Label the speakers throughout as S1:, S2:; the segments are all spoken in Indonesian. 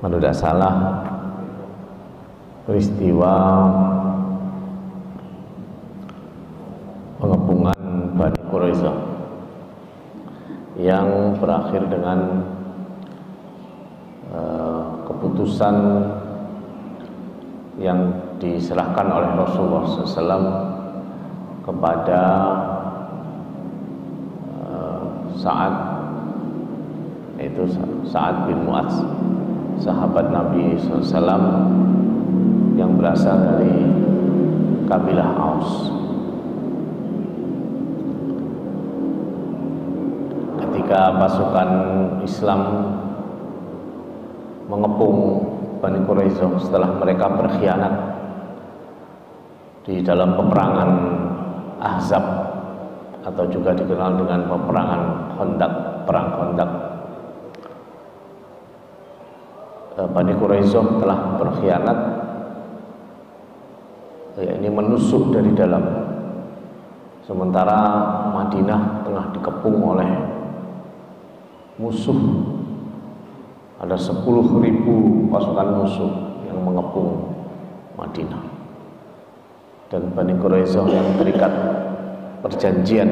S1: Kalau tidak salah, peristiwa pengepungan Bani Quraisyah yang berakhir dengan keputusan yang diserahkan oleh Rasulullah SAW kepada Sa'ad, yaitu Sa'ad bin Mu'adz, sahabat Nabi SAW yang berasal dari kabilah Aus. Ketika pasukan Islam mengepung Bani Quraisyah setelah mereka berkhianat di dalam peperangan Ahzab, atau juga dikenal dengan peperangan Khandaq, perang Khandaq. Bani Quraisyah telah berkhianat, ini menusuk dari dalam, sementara Madinah tengah dikepung oleh musuh. Ada 10.000 pasukan musuh yang mengepung Madinah, dan Bani Quraisyah yang terikat perjanjian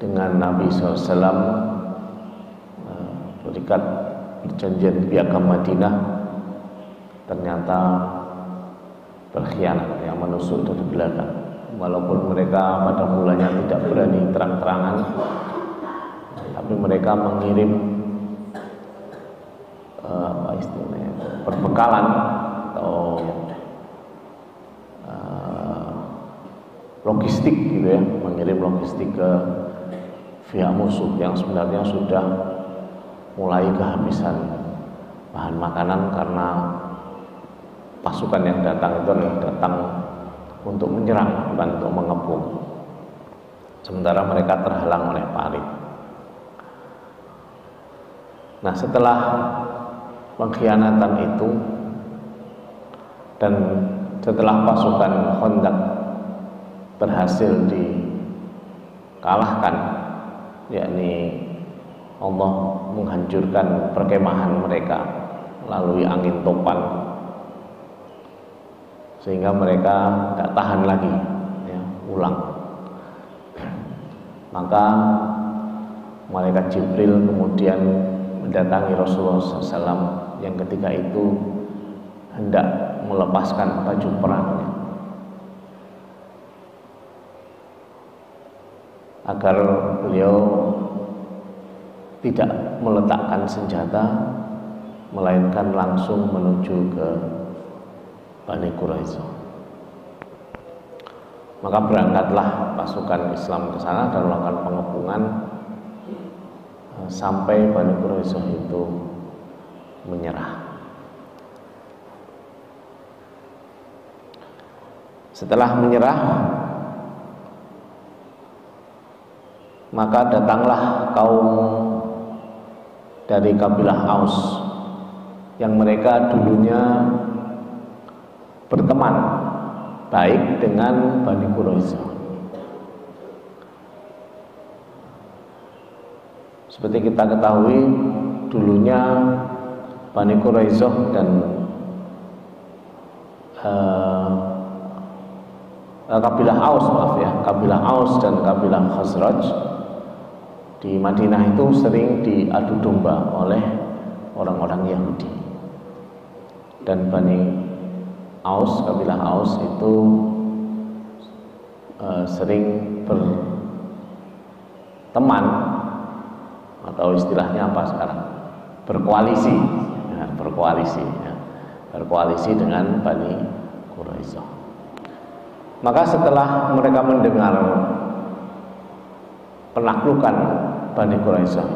S1: dengan Nabi SAW, terikat perjanjian piagam Madinah, ternyata berkhianat, yang menusuk dari belakang. Walaupun mereka pada mulanya tidak berani terang-terangan, tapi mereka mengirim perbekalan atau logistik gitu ya, mengirim logistik ke pihak musuh yang sebenarnya sudah mulai kehabisan bahan makanan, karena pasukan yang datang itu adalah datang untuk menyerang, bukan untuk mengepung, sementara mereka terhalang oleh parit. Nah, setelah pengkhianatan itu dan setelah pasukan Khandaq berhasil dikalahkan, yakni Allah menghancurkan perkemahan mereka melalui angin topan, sehingga mereka tidak tahan lagi ya, pulang. Maka malaikat Jibril kemudian mendatangi Rasulullah SAW yang ketika itu hendak melepaskan baju perangnya, agar beliau tidak meletakkan senjata, melainkan langsung menuju ke Bani Quraisyah. Maka berangkatlah pasukan Islam ke sana dan melakukan pengepungan sampai Bani Quraisyah itu menyerah. Setelah menyerah, maka datanglah kaum dari kabilah Aus yang mereka dulunya berteman baik dengan Bani Quraisyah. Seperti kita ketahui, dulunya Bani Quraisyah dan kabilah Aus, kabilah Aus dan kabilah Khazraj di Madinah itu sering diadu domba oleh orang-orang Yahudi. Dan Bani Aus, kabilah Aus itu sering berteman, atau istilahnya apa sekarang, berkoalisi dengan Bani Quraisyah. Maka setelah mereka mendengar penaklukan Bani Quraisyah,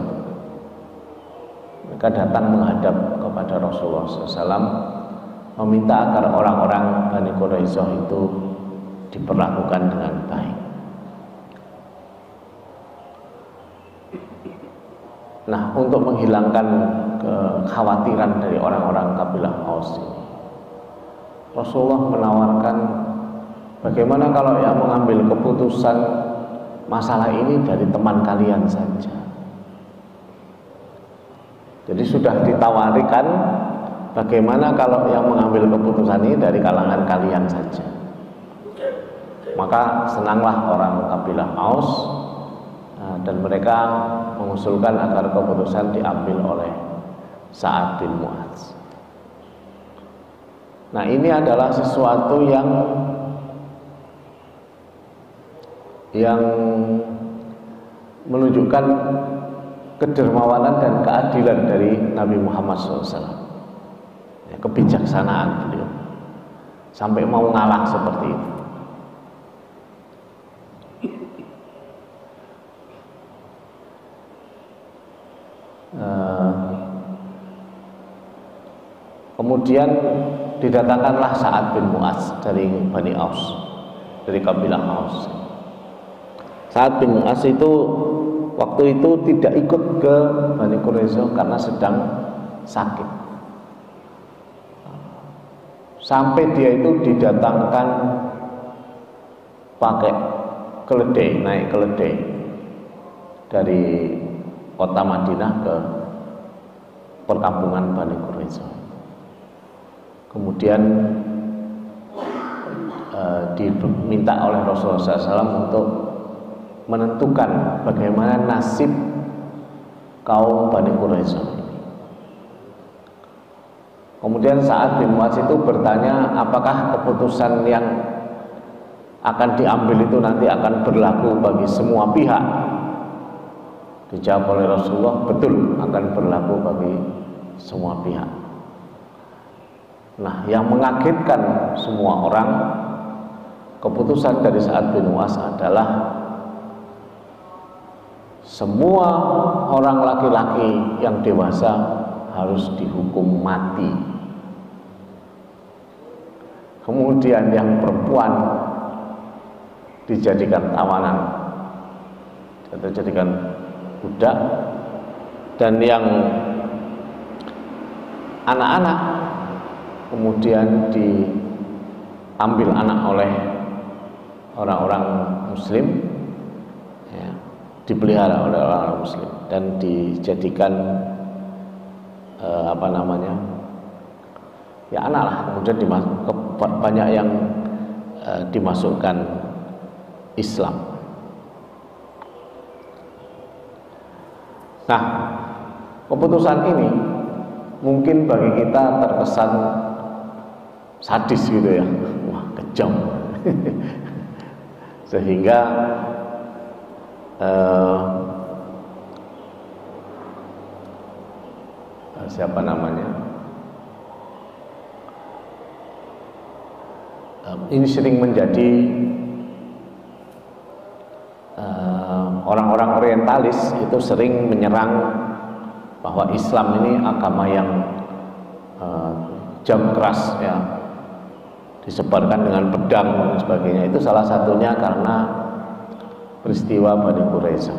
S1: mereka datang menghadap kepada Rasulullah SAW, meminta agar orang-orang Bani Quraisyah itu diperlakukan dengan baik. Nah, untuk menghilangkan kekhawatiran dari orang-orang kabilah Aus ini, Rasulullah menawarkan, bagaimana kalau yang mengambil keputusan masalah ini dari teman kalian saja. Jadi sudah ditawarikan, bagaimana kalau yang mengambil keputusan ini dari kalangan kalian saja. Maka senanglah orang kabilah Aus, dan mereka mengusulkan agar keputusan diambil oleh Sa'ad bin Mu'adz. Nah, ini adalah sesuatu yang menunjukkan kedermawanan dan keadilan dari Nabi Muhammad SAW, kebijaksanaan beliau sampai mau ngalah seperti itu. Kemudian didatangkanlah Sa'ad bin Mu'adz dari Bani Aus, dari kabilah Aus. Sa'ad bin Mu'adz itu waktu itu tidak ikut ke Bani Quraisyah karena sedang sakit. Sampai dia itu didatangkan pakai keledai, naik keledai dari kota Madinah ke perkampungan Bani Quraisyah. Kemudian diminta oleh Rasulullah SAW untuk menentukan bagaimana nasib kaum Bani Quraisyah. Kemudian Sa'ad bin Mu'adz itu bertanya, apakah keputusan yang akan diambil itu nanti akan berlaku bagi semua pihak? Dijawab oleh Rasulullah, betul, akan berlaku bagi semua pihak. Nah, yang mengagetkan semua orang, keputusan dari Sa'ad bin Mu'adz adalah semua orang laki-laki yang dewasa harus dihukum mati. Kemudian yang perempuan dijadikan tawanan atau dijadikan budak, dan yang anak-anak kemudian diambil anak oleh orang-orang Muslim, ya, dipelihara oleh orang-orang Muslim dan dijadikan ya anak lah. Kemudian banyak yang dimasukkan Islam. Nah, keputusan ini mungkin bagi kita terkesan sadis gitu ya, wah kejam. Sehingga ini sering menjadi orang-orang orientalis itu sering menyerang bahwa Islam ini agama yang jam keras, ya, disebarkan dengan pedang dan sebagainya. Itu salah satunya karena peristiwa Bani Quraisyah.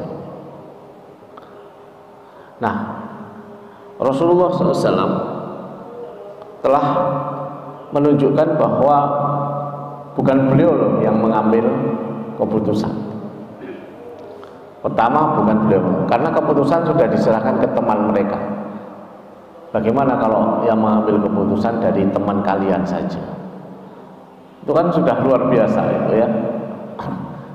S1: Nah, Rasulullah SAW telah menunjukkan bahwa bukan beliau loh yang mengambil keputusan. Pertama, bukan beliau, karena keputusan sudah diserahkan ke teman mereka. Bagaimana kalau yang mengambil keputusan dari teman kalian saja? Itu kan sudah luar biasa itu, ya.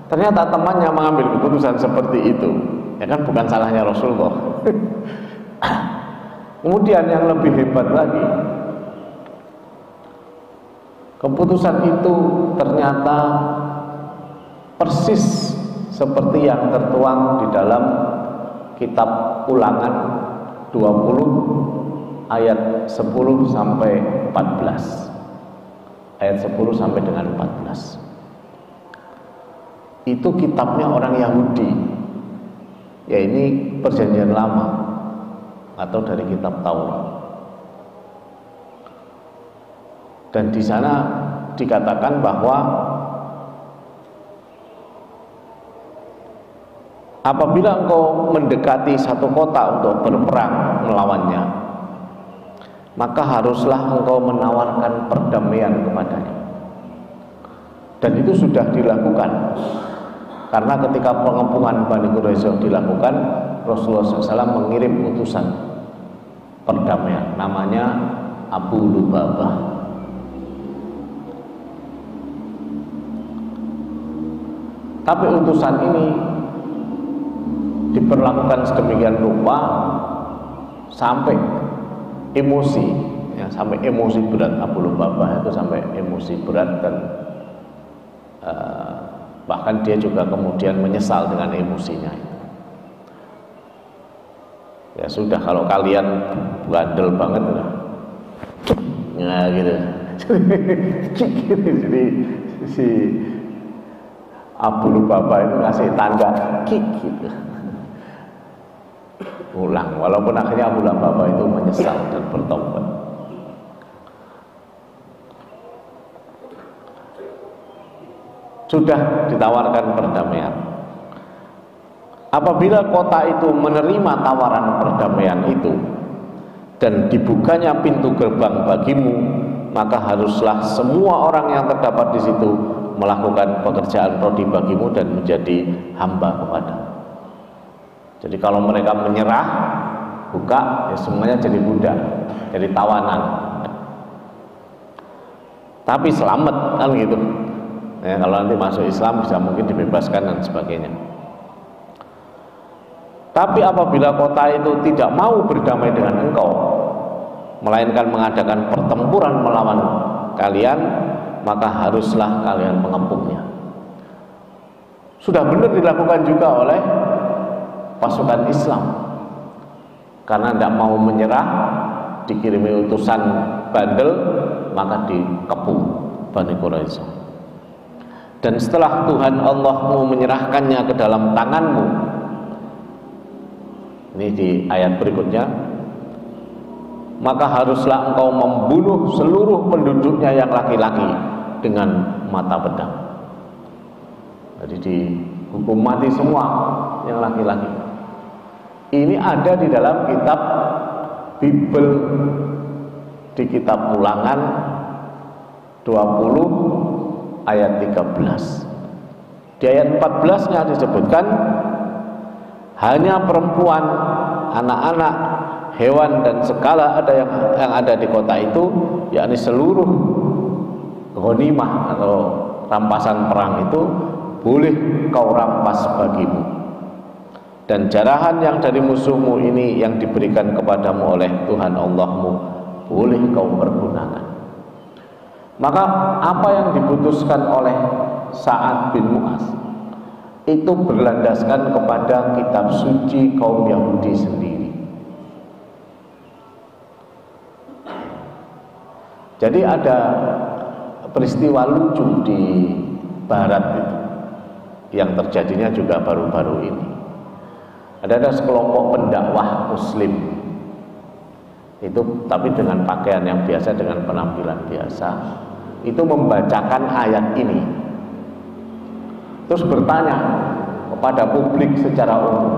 S1: Ternyata temannya mengambil keputusan seperti itu, ya kan, bukan salahnya Rasulullah. Kemudian yang lebih hebat lagi, keputusan itu ternyata persis seperti yang tertuang di dalam kitab Ulangan 20 ayat 10 sampai 14. Ayat 10 sampai dengan 14. Itu kitabnya orang Yahudi. Ya, ini Perjanjian Lama atau dari kitab Taurat. Dan di sana dikatakan bahwa apabila engkau mendekati satu kota untuk berperang melawannya, maka haruslah engkau menawarkan perdamaian kepadanya. Dan itu sudah dilakukan, karena ketika pengepungan Bani Quraisyah dilakukan, Rasulullah SAW mengirim utusan perdamaian, namanya Abu Lubabah. Tapi utusan ini diperlakukan sedemikian rupa sampai emosi, ya, sampai emosi berat. Abu Lubabah itu sampai emosi berat dan bahkan dia juga kemudian menyesal dengan emosinya. Ya sudah, kalau kalian bandel banget, nah gitu. Jadi si Abu Lubabah itu ngasih tanda kick gitu, ulang, walaupun akhirnya Abu Lubabah itu menyesal dan bertobat. Sudah ditawarkan perdamaian. Apabila kota itu menerima tawaran perdamaian itu dan dibukanya pintu gerbang bagimu, maka haruslah semua orang yang terdapat di situ melakukan pekerjaan rodi bagimu dan menjadi hamba kepadamu. Jadi kalau mereka menyerah, buka, ya semuanya jadi budak, jadi tawanan. Tapi selamat kan gitu. Ya, kalau nanti masuk Islam bisa mungkin dibebaskan dan sebagainya. Tapi apabila kota itu tidak mau berdamai dengan engkau, melainkan mengadakan pertempuran melawan kalian, maka haruslah kalian mengepungnya. Sudah benar dilakukan juga oleh pasukan Islam, karena tidak mau menyerah, dikirimi utusan bandel, maka dikepung Bani Quraisyah. Dan setelah Tuhan Allahmu menyerahkannya ke dalam tanganmu, ini di ayat berikutnya, maka haruslah engkau membunuh seluruh penduduknya yang laki-laki dengan mata pedang. Jadi dihukum mati semua yang laki-laki. Ini ada di dalam kitab Bible, di kitab Ulangan 20 ayat 13. Di ayat 14-nya disebutkan hanya perempuan, anak-anak, hewan dan segala ada yang ada di kota itu, yakni seluruh ghanimah atau rampasan perang itu boleh kau rampas bagimu, dan jarahan yang dari musuhmu ini yang diberikan kepadamu oleh Tuhan Allahmu boleh kau pergunakan. Maka apa yang diputuskan oleh Sa'ad bin Mu'az itu berlandaskan kepada kitab suci kaum Yahudi sendiri. Jadi ada peristiwa lucu di barat itu yang terjadinya juga baru-baru ini. Ada sekelompok pendakwah muslim itu, tapi dengan pakaian yang biasa, dengan penampilan biasa, itu membacakan ayat ini, terus bertanya kepada publik secara umum,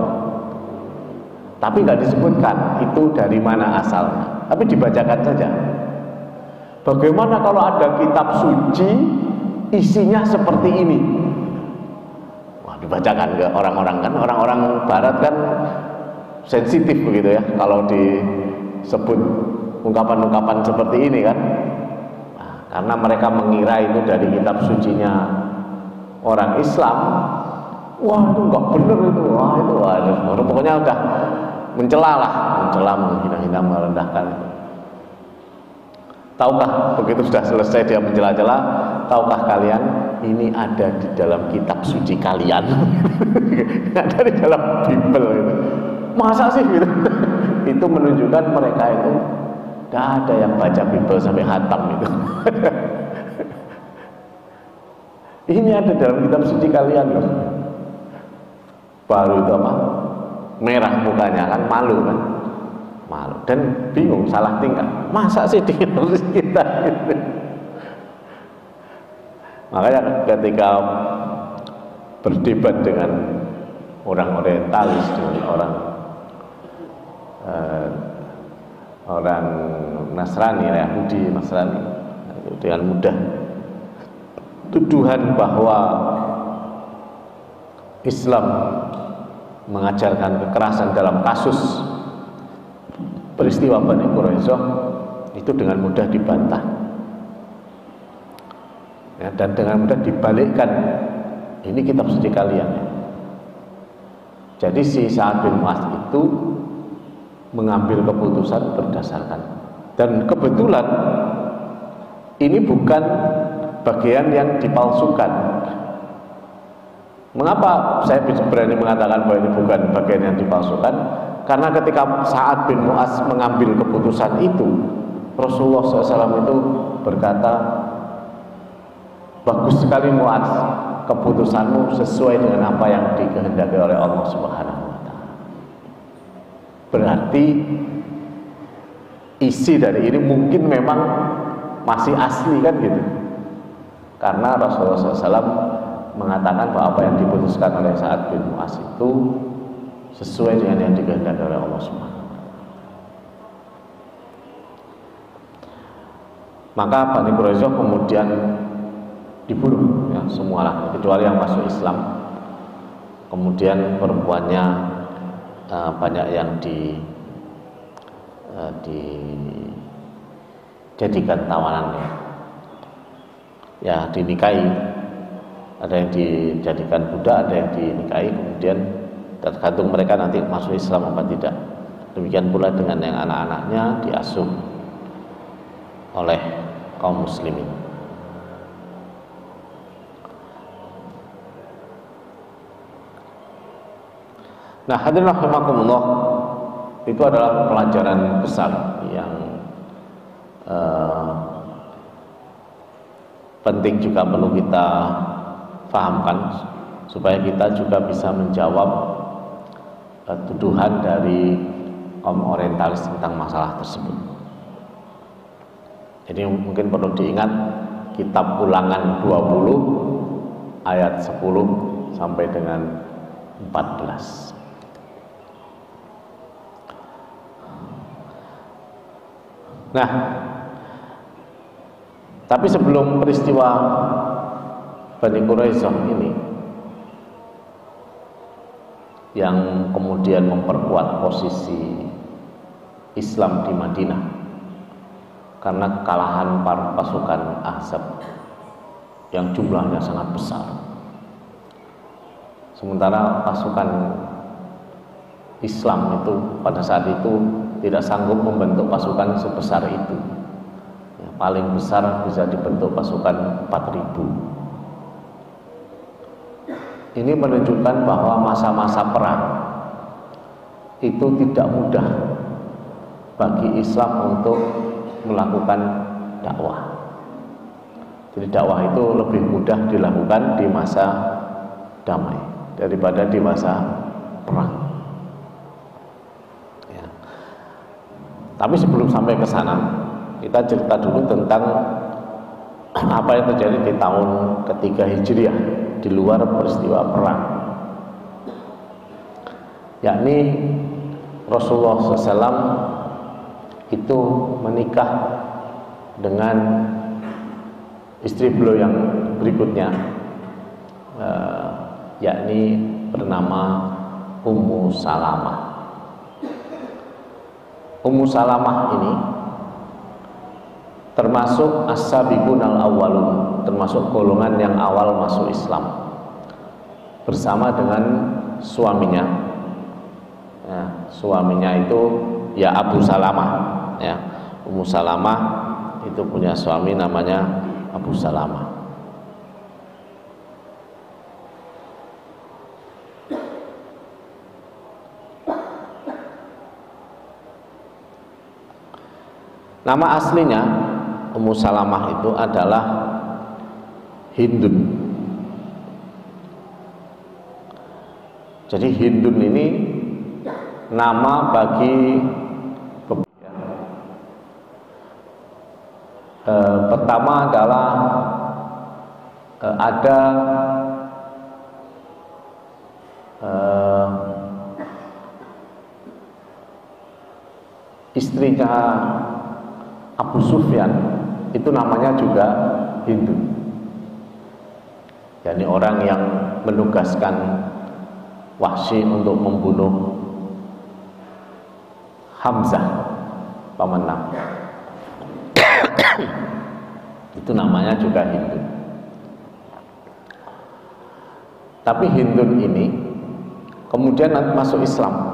S1: tapi nggak disebutkan itu dari mana asalnya, tapi dibacakan saja. Bagaimana kalau ada kitab suci isinya seperti ini? Wah, dibacakan ke orang-orang, kan orang-orang barat kan sensitif begitu ya kalau disebut ungkapan-ungkapan seperti ini kan. Karena mereka mengira itu dari kitab sucinya orang Islam. Wah, itu nggak benar itu. Wah, itu pokoknya udah mencela, menghina-hina, merendahkan. Tahukah begitu sudah selesai dia mencela-cela, tahukah kalian ini ada di dalam kitab suci kalian? Ada di dalam Bible gitu. Masa sih gitu? Itu menunjukkan mereka itu tidak ada yang baca Bible sampai khatam itu. Ini ada dalam kitab suci kalian loh. Baru itu apa? Merah mukanya kan, malu kan? Malu dan bingung, salah tingkah. Masa sih di kitab suci kita itu? Makanya ketika berdebat dengan orang orientalis, dengan orang Nasrani, Yahudi, Nasrani, dengan mudah tuduhan bahwa Islam mengajarkan kekerasan dalam kasus peristiwa Bani Quraisyah itu dengan mudah dibantah, ya, dan dengan mudah dibalikkan. Ini kitab suci kalian, ya. Jadi si Sa'ad bin Mu'adz itu mengambil keputusan berdasarkan, dan kebetulan ini bukan bagian yang dipalsukan. Mengapa saya berani mengatakan bahwa ini bukan bagian yang dipalsukan? Karena ketika Sa'ad bin Mu'adz mengambil keputusan itu, Rasulullah SAW itu berkata, bagus sekali Mu'adz, keputusanmu sesuai dengan apa yang dikehendaki oleh Allah Subhanahu wa Ta'ala. Berarti isi dari ini mungkin memang masih asli, kan gitu. Karena Rasulullah SAW mengatakan bahwa apa yang diputuskan oleh Sa'ad bin Mu'adz itu sesuai dengan yang dikehendaki oleh Allah Subhanahu wa Ta'ala. Maka Bani Quraisyah kemudian dibunuh, ya, semua kecuali yang masuk Islam. Kemudian perempuannya banyak yang dijadikan tawanannya, ya, dinikahi. Ada yang dijadikan budak, ada yang dinikahi, kemudian tergantung mereka nanti masuk Islam apa tidak. Demikian pula dengan yang anak-anaknya diasuh oleh kaum muslimin. Nah, hadirin rahimakumullah, itu adalah pelajaran besar yang penting juga perlu kita fahamkan supaya kita juga bisa menjawab tuduhan dari kaum orientalis tentang masalah tersebut. Jadi mungkin perlu diingat kitab Ulangan 20 ayat 10 sampai dengan 14. Nah, tapi sebelum peristiwa Bani Quraisyah ini yang kemudian memperkuat posisi Islam di Madinah karena kekalahan para pasukan Ahzab yang jumlahnya sangat besar, sementara pasukan Islam itu pada saat itu tidak sanggup membentuk pasukan sebesar itu, ya, paling besar bisa dibentuk pasukan 4.000. Ini menunjukkan bahwa masa-masa perang itu tidak mudah bagi Islam untuk melakukan dakwah. Jadi dakwah itu lebih mudah dilakukan di masa damai daripada di masa perang. Ya. Tapi sebelum sampai ke sana, kita cerita dulu tentang apa yang terjadi di tahun ketiga Hijriah di luar peristiwa perang, yakni Rasulullah SAW itu menikah dengan istri beliau yang berikutnya, yakni bernama Ummu Salamah. Ummu Salamah ini termasuk as-sabiqun al-awwalun, termasuk golongan yang awal masuk Islam bersama dengan suaminya. Ya, suaminya itu ya Abu Salamah, ya. Ummu Salamah itu punya suami namanya Abu Salamah. Nama aslinya Ummu Salamah itu adalah Hindun. Jadi Hindun ini nama bagi pertama adalah ada istrinya Abu Sufyan, itu namanya juga Hindu, yakni orang yang menugaskan Wahsy untuk membunuh Hamzah pemenang. Itu namanya juga Hindun. Tapi Hindun ini kemudian masuk Islam.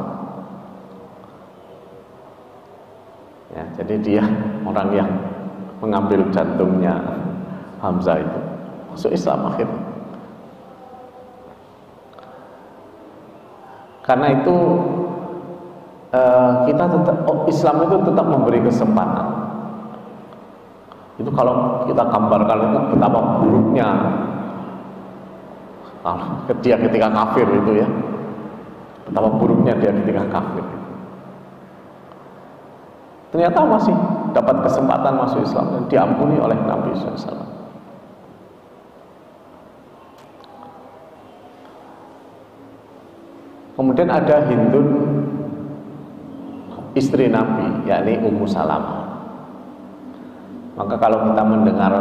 S1: Ya, jadi dia orang yang mengambil jantungnya Hamzah itu masuk Islam akhirnya. Karena itu kita tetap, Islam itu tetap memberi kesempatan. Itu kalau kita gambarkan itu betapa buruknya dia ketika kafir itu ya, betapa buruknya dia ketika kafir. Ternyata masih dapat kesempatan masuk Islam dan diampuni oleh Nabi SAW. Kemudian ada Hindun istri Nabi, yakni Ummu Salamah. Maka kalau kita mendengar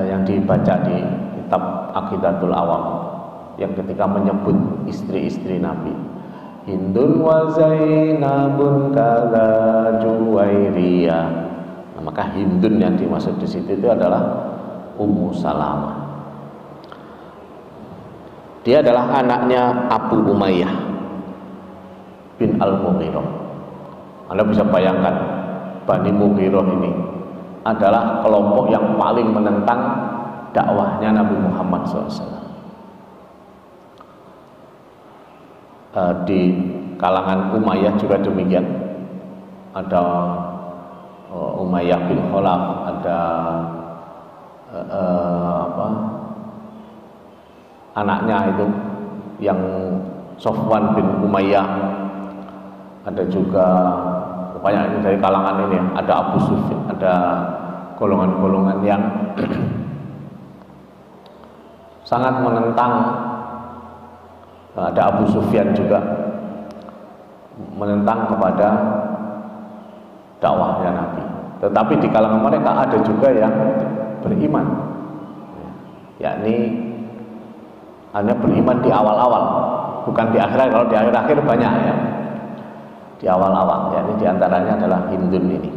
S1: yang dibaca di kitab Aqidatul Awam yang ketika menyebut istri-istri Nabi, Hindun wa Zainabun kala Juwairiyah. Nah, maka Hindun yang dimaksud di situ itu adalah Ummu Salamah. Dia adalah anaknya Abu Umayyah bin Al-Mughirah. Anda bisa bayangkan, Bani Mughirah ini adalah kelompok yang paling menentang dakwahnya Nabi Muhammad SAW. Di kalangan Umayyah juga demikian. Ada Umayyah bin Khalaf, ada anaknya itu yang Sofwan bin Umayyah, ada juga banyak ini dari kalangan ini, ada Abu Sufyan, ada golongan-golongan yang sangat menentang. Ada Abu Sufyan juga menentang kepada dakwahnya Nabi. Tetapi di kalangan mereka ada juga yang beriman, yakni hanya beriman di awal-awal, bukan di akhir. Kalau di akhir-akhir banyak ya, di awal-awal, yakni diantaranya adalah Hindun ini,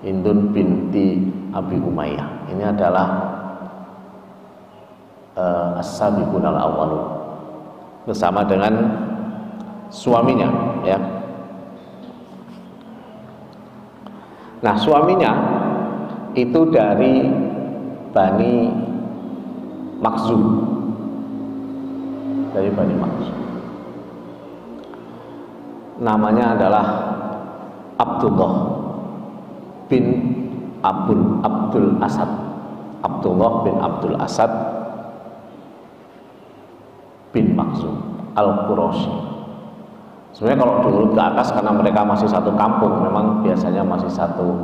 S1: Hindun binti Abi Umayyah. Ini adalah as-sabiqun al-awwalun, bersama dengan suaminya ya. Nah, suaminya itu dari Bani Makhzum, dari Bani Makhzum. Namanya adalah Abdullah bin Abdul Asad. Abdullah bin Abdul Asad bin Makhzum Al-Qurashi. Sebenarnya kalau diurut ke atas, karena mereka masih satu kampung, memang biasanya masih satu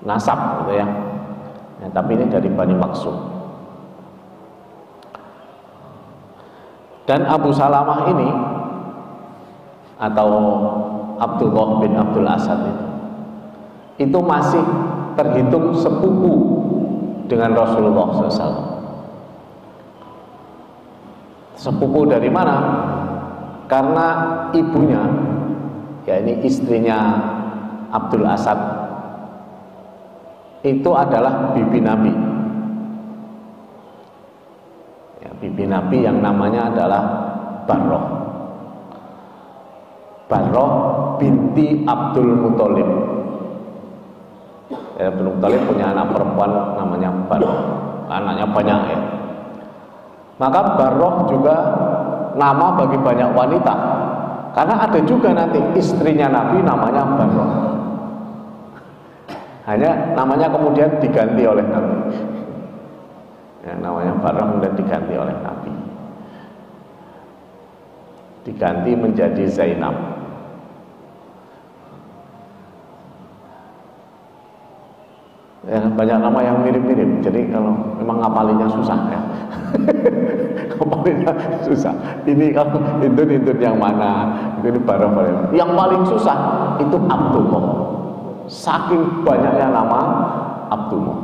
S1: nasab gitu ya. Tapi ini dari Bani Makhzum. Dan Abu Salamah ini atau Abdullah bin Abdul Asad itu masih terhitung sepupu dengan Rasulullah SAW. Sepupu dari mana? Karena ibunya, ya ini istrinya Abdul Asad, itu adalah bibi Nabi. Ya, bibi Nabi yang namanya adalah Barroh. Barroh binti Abdul Muthalib. Abdul Muthalib punya anak perempuan namanya Barroh. Anaknya banyak ya. Maka Barroh juga nama bagi banyak wanita, karena ada juga nanti istrinya Nabi namanya Barroh. Hanya namanya kemudian diganti oleh Nabi. Ya, namanya Barroh kemudian diganti oleh Nabi. Diganti menjadi Zainab. Ya, banyak nama yang mirip-mirip. Jadi kalau memang ngapalinya susah ya. Ngapalinya susah. Ini kalau Hindun yang mana? Ini Barroh. Yang paling susah itu Abdullah. Saking banyaknya nama Abdullah.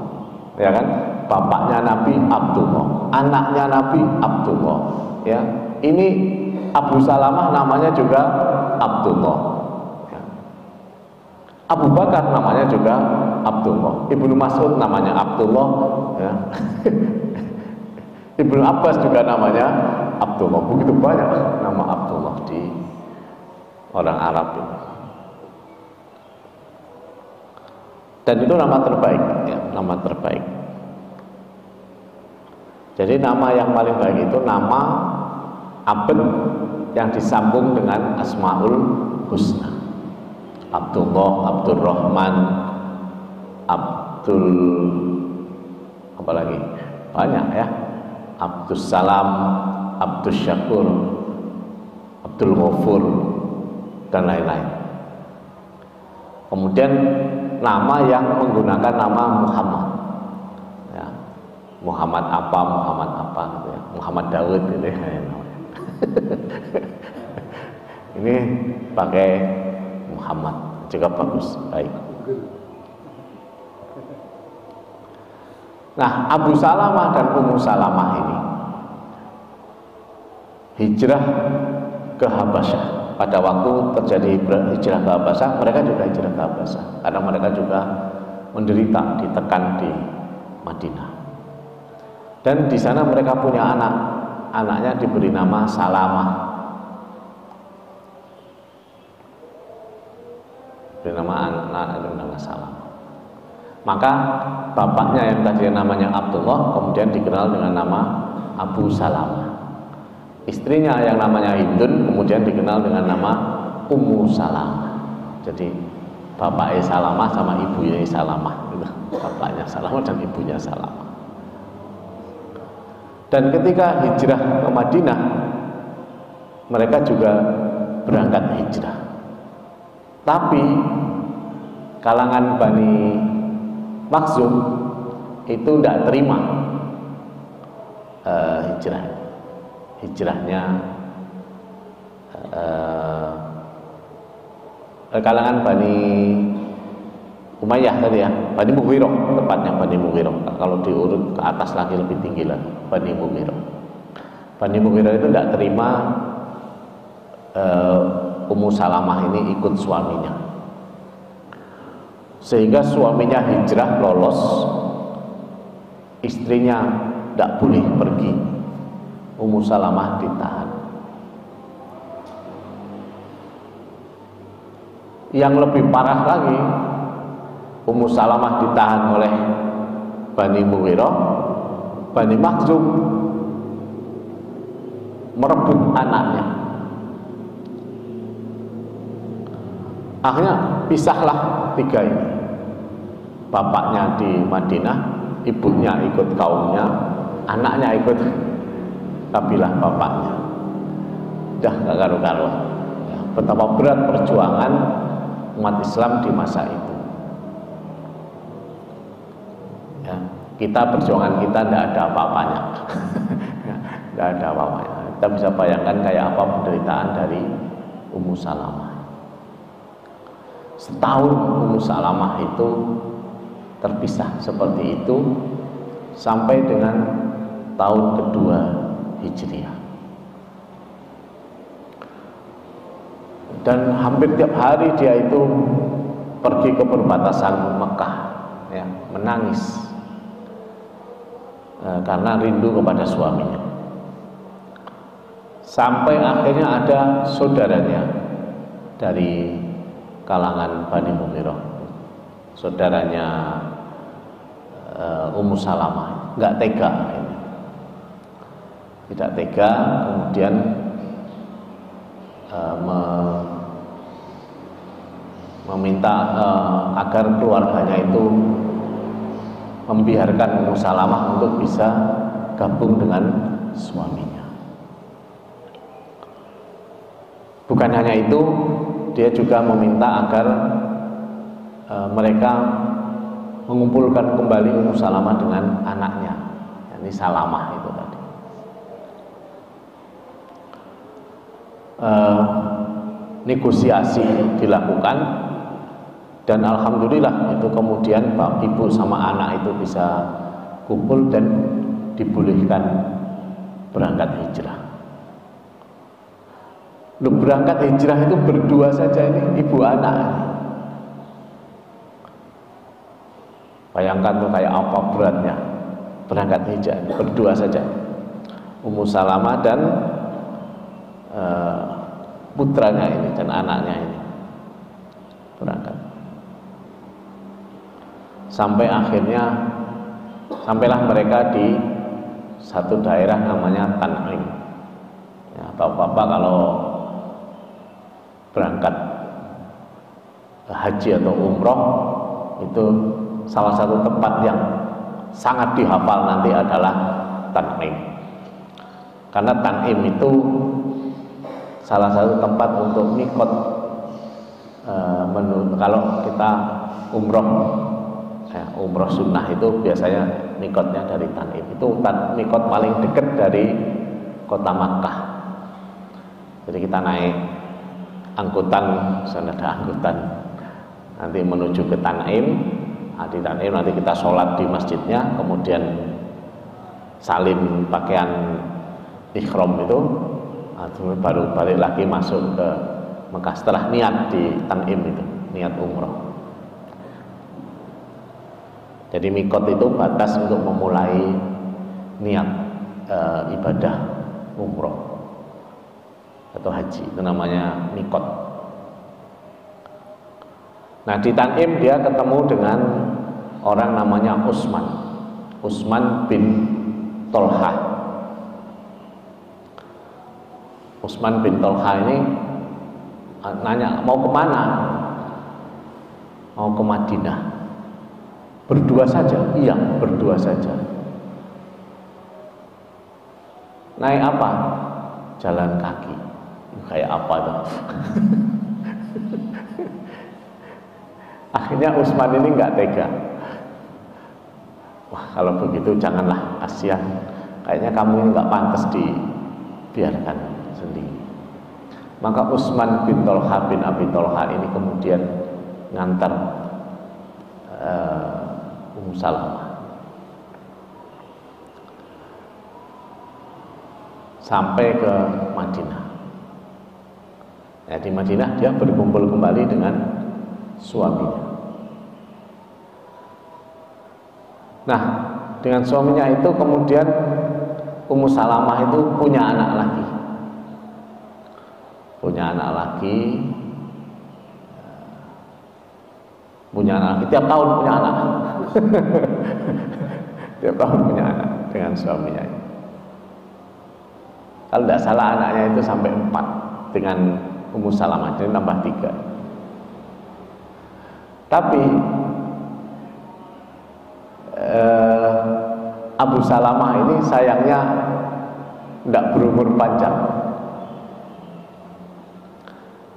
S1: Ya kan? Bapaknya Nabi Abdullah, anaknya Nabi Abdullah. Ya. Ini Abu Salamah namanya juga Abdullah. Abu Bakar namanya juga Abdullah. Ibnu Mas'ud namanya Abdullah, ya. Ibnu Abbas juga namanya Abdullah. Begitu banyak nama Abdullah di orang Arab ini. Dan itu nama terbaik, ya, nama terbaik. Jadi nama yang paling baik itu nama abad yang disambung dengan Asmaul Husna. Abdullah, Abdurrahman, Abdul, apa lagi? Banyak ya. Abdus Salam, Abdus Syakur, Abdul Ghafur, dan lain-lain. Kemudian nama yang menggunakan nama Muhammad, ya. Muhammad apa gitu ya. Muhammad Daud gitu ya. Ini pakai Muhammad juga bagus, baik. Nah, Abu Salamah dan Ummu Salamah ini hijrah ke Habasyah. Pada waktu terjadi hijrah ke Habasyah, mereka juga hijrah ke Habasyah karena mereka juga menderita, ditekan di Madinah. Dan di sana mereka punya anak, anaknya diberi nama Salamah. Nama Salamah. Maka bapaknya yang tadi namanya Abdullah kemudian dikenal dengan nama Abu Salamah. Istrinya yang namanya Hindun kemudian dikenal dengan nama Ummu Salamah. Jadi bapaknya Salamah sama ibunya Salamah, bapaknya Salamah dan ibunya Salamah. Dan ketika hijrah ke Madinah, mereka juga berangkat hijrah. Tapi kalangan Bani Makhzum itu tidak terima hijrahnya kalangan Bani Umayyah tadi ya, Bani Mughirah tepatnya, Bani Mughirah. Kalau diurut ke atas lagi lebih tinggi lagi, Bani Mughirah. Bani Mughirah itu tidak terima Ummu Salamah ini ikut suaminya, sehingga suaminya hijrah lolos, istrinya tidak boleh pergi. Ummu Salamah ditahan. Yang lebih parah lagi, Ummu Salamah ditahan oleh Bani Mughirah. Bani Makhzum merebut anaknya. Akhirnya pisahlah tiga ini. Bapaknya di Madinah, ibunya ikut kaumnya, anaknya ikut kabilah bapaknya. Dah gak karu-karuan. Ya, betapa berat perjuangan umat Islam di masa itu. Ya, kita perjuangan kita tidak ada apa-apanya. Tidak ada apa-apanya. Kita bisa bayangkan kayak apa penderitaan dari Ummu Salamah. Setahun Ummu Salamah itu terpisah seperti itu sampai dengan tahun kedua Hijriah. Dan hampir tiap hari dia itu pergi ke perbatasan Mekah, ya, menangis karena rindu kepada suaminya. Sampai akhirnya ada saudaranya dari kalangan Bani Mughirah, saudaranya Ummu Salamah, nggak tega, tidak tega, kemudian meminta agar keluarganya itu membiarkan Ummu Salamah untuk bisa gabung dengan suaminya. Bukan hanya itu, dia juga meminta agar mereka mengumpulkan kembali Ummu Salamah dengan anaknya, yakni Salamah itu tadi. Negosiasi dilakukan dan alhamdulillah itu kemudian ibu sama anak itu bisa kumpul dan dibolehkan berangkat hijrah. Lu berangkat hijrah itu berdua saja, ini ibu anak. Bayangkan tuh kayak apa beratnya berangkat hijrah berdua saja. Ummu Salamah dan putranya ini dan anaknya ini berangkat. Sampai akhirnya sampailah mereka di satu daerah namanya Tan'im. Ya, Bapak-bapak kalau berangkat haji atau umroh itu salah satu tempat yang sangat dihafal nanti adalah Tan'im. Karena Tan'im itu salah satu tempat untuk mikot kalau kita umroh, umroh sunnah itu biasanya mikotnya dari Tan'im. Itu mikot paling dekat dari kota Makkah. Jadi kita naik angkutan, sana ada angkutan nanti menuju ke Tan'im. Di Tan'im nanti kita sholat di masjidnya, kemudian salin pakaian ihram itu, baru balik lagi masuk ke Mekah setelah niat di Tan'im itu, niat umroh. Jadi mikot itu batas untuk memulai niat ibadah umroh atau haji, itu namanya mikot. Nah di Tan'im dia ketemu dengan orang namanya Utsman bin Tolha. Utsman bin Tolha ini nanya mau kemana? Mau ke Madinah. Berdua saja? Iya, berdua saja. Naik apa? Jalan kaki. Kayak apa tuh? Akhirnya Utsman ini nggak tega. Wah, kalau begitu janganlah, kasihan. Kayaknya kamu ini nggak pantas dibiarkan sendiri. Maka Utsman bin Tolha bin Abi Tolha ini kemudian ngantar Ummu Salamah sampai ke Madinah. Ya, di Madinah dia berkumpul kembali dengan suaminya. Nah, dengan suaminya itu kemudian Ummu Salamah itu punya anak lagi. Punya anak lagi. Tiap tahun punya anak. Tiap tahun punya anak dengan suaminya. Kalau tidak salah anaknya itu sampai 4 dengan Ummu Salamah, jadi tambah 3. Tapi Abu Salamah ini sayangnya tidak berumur panjang.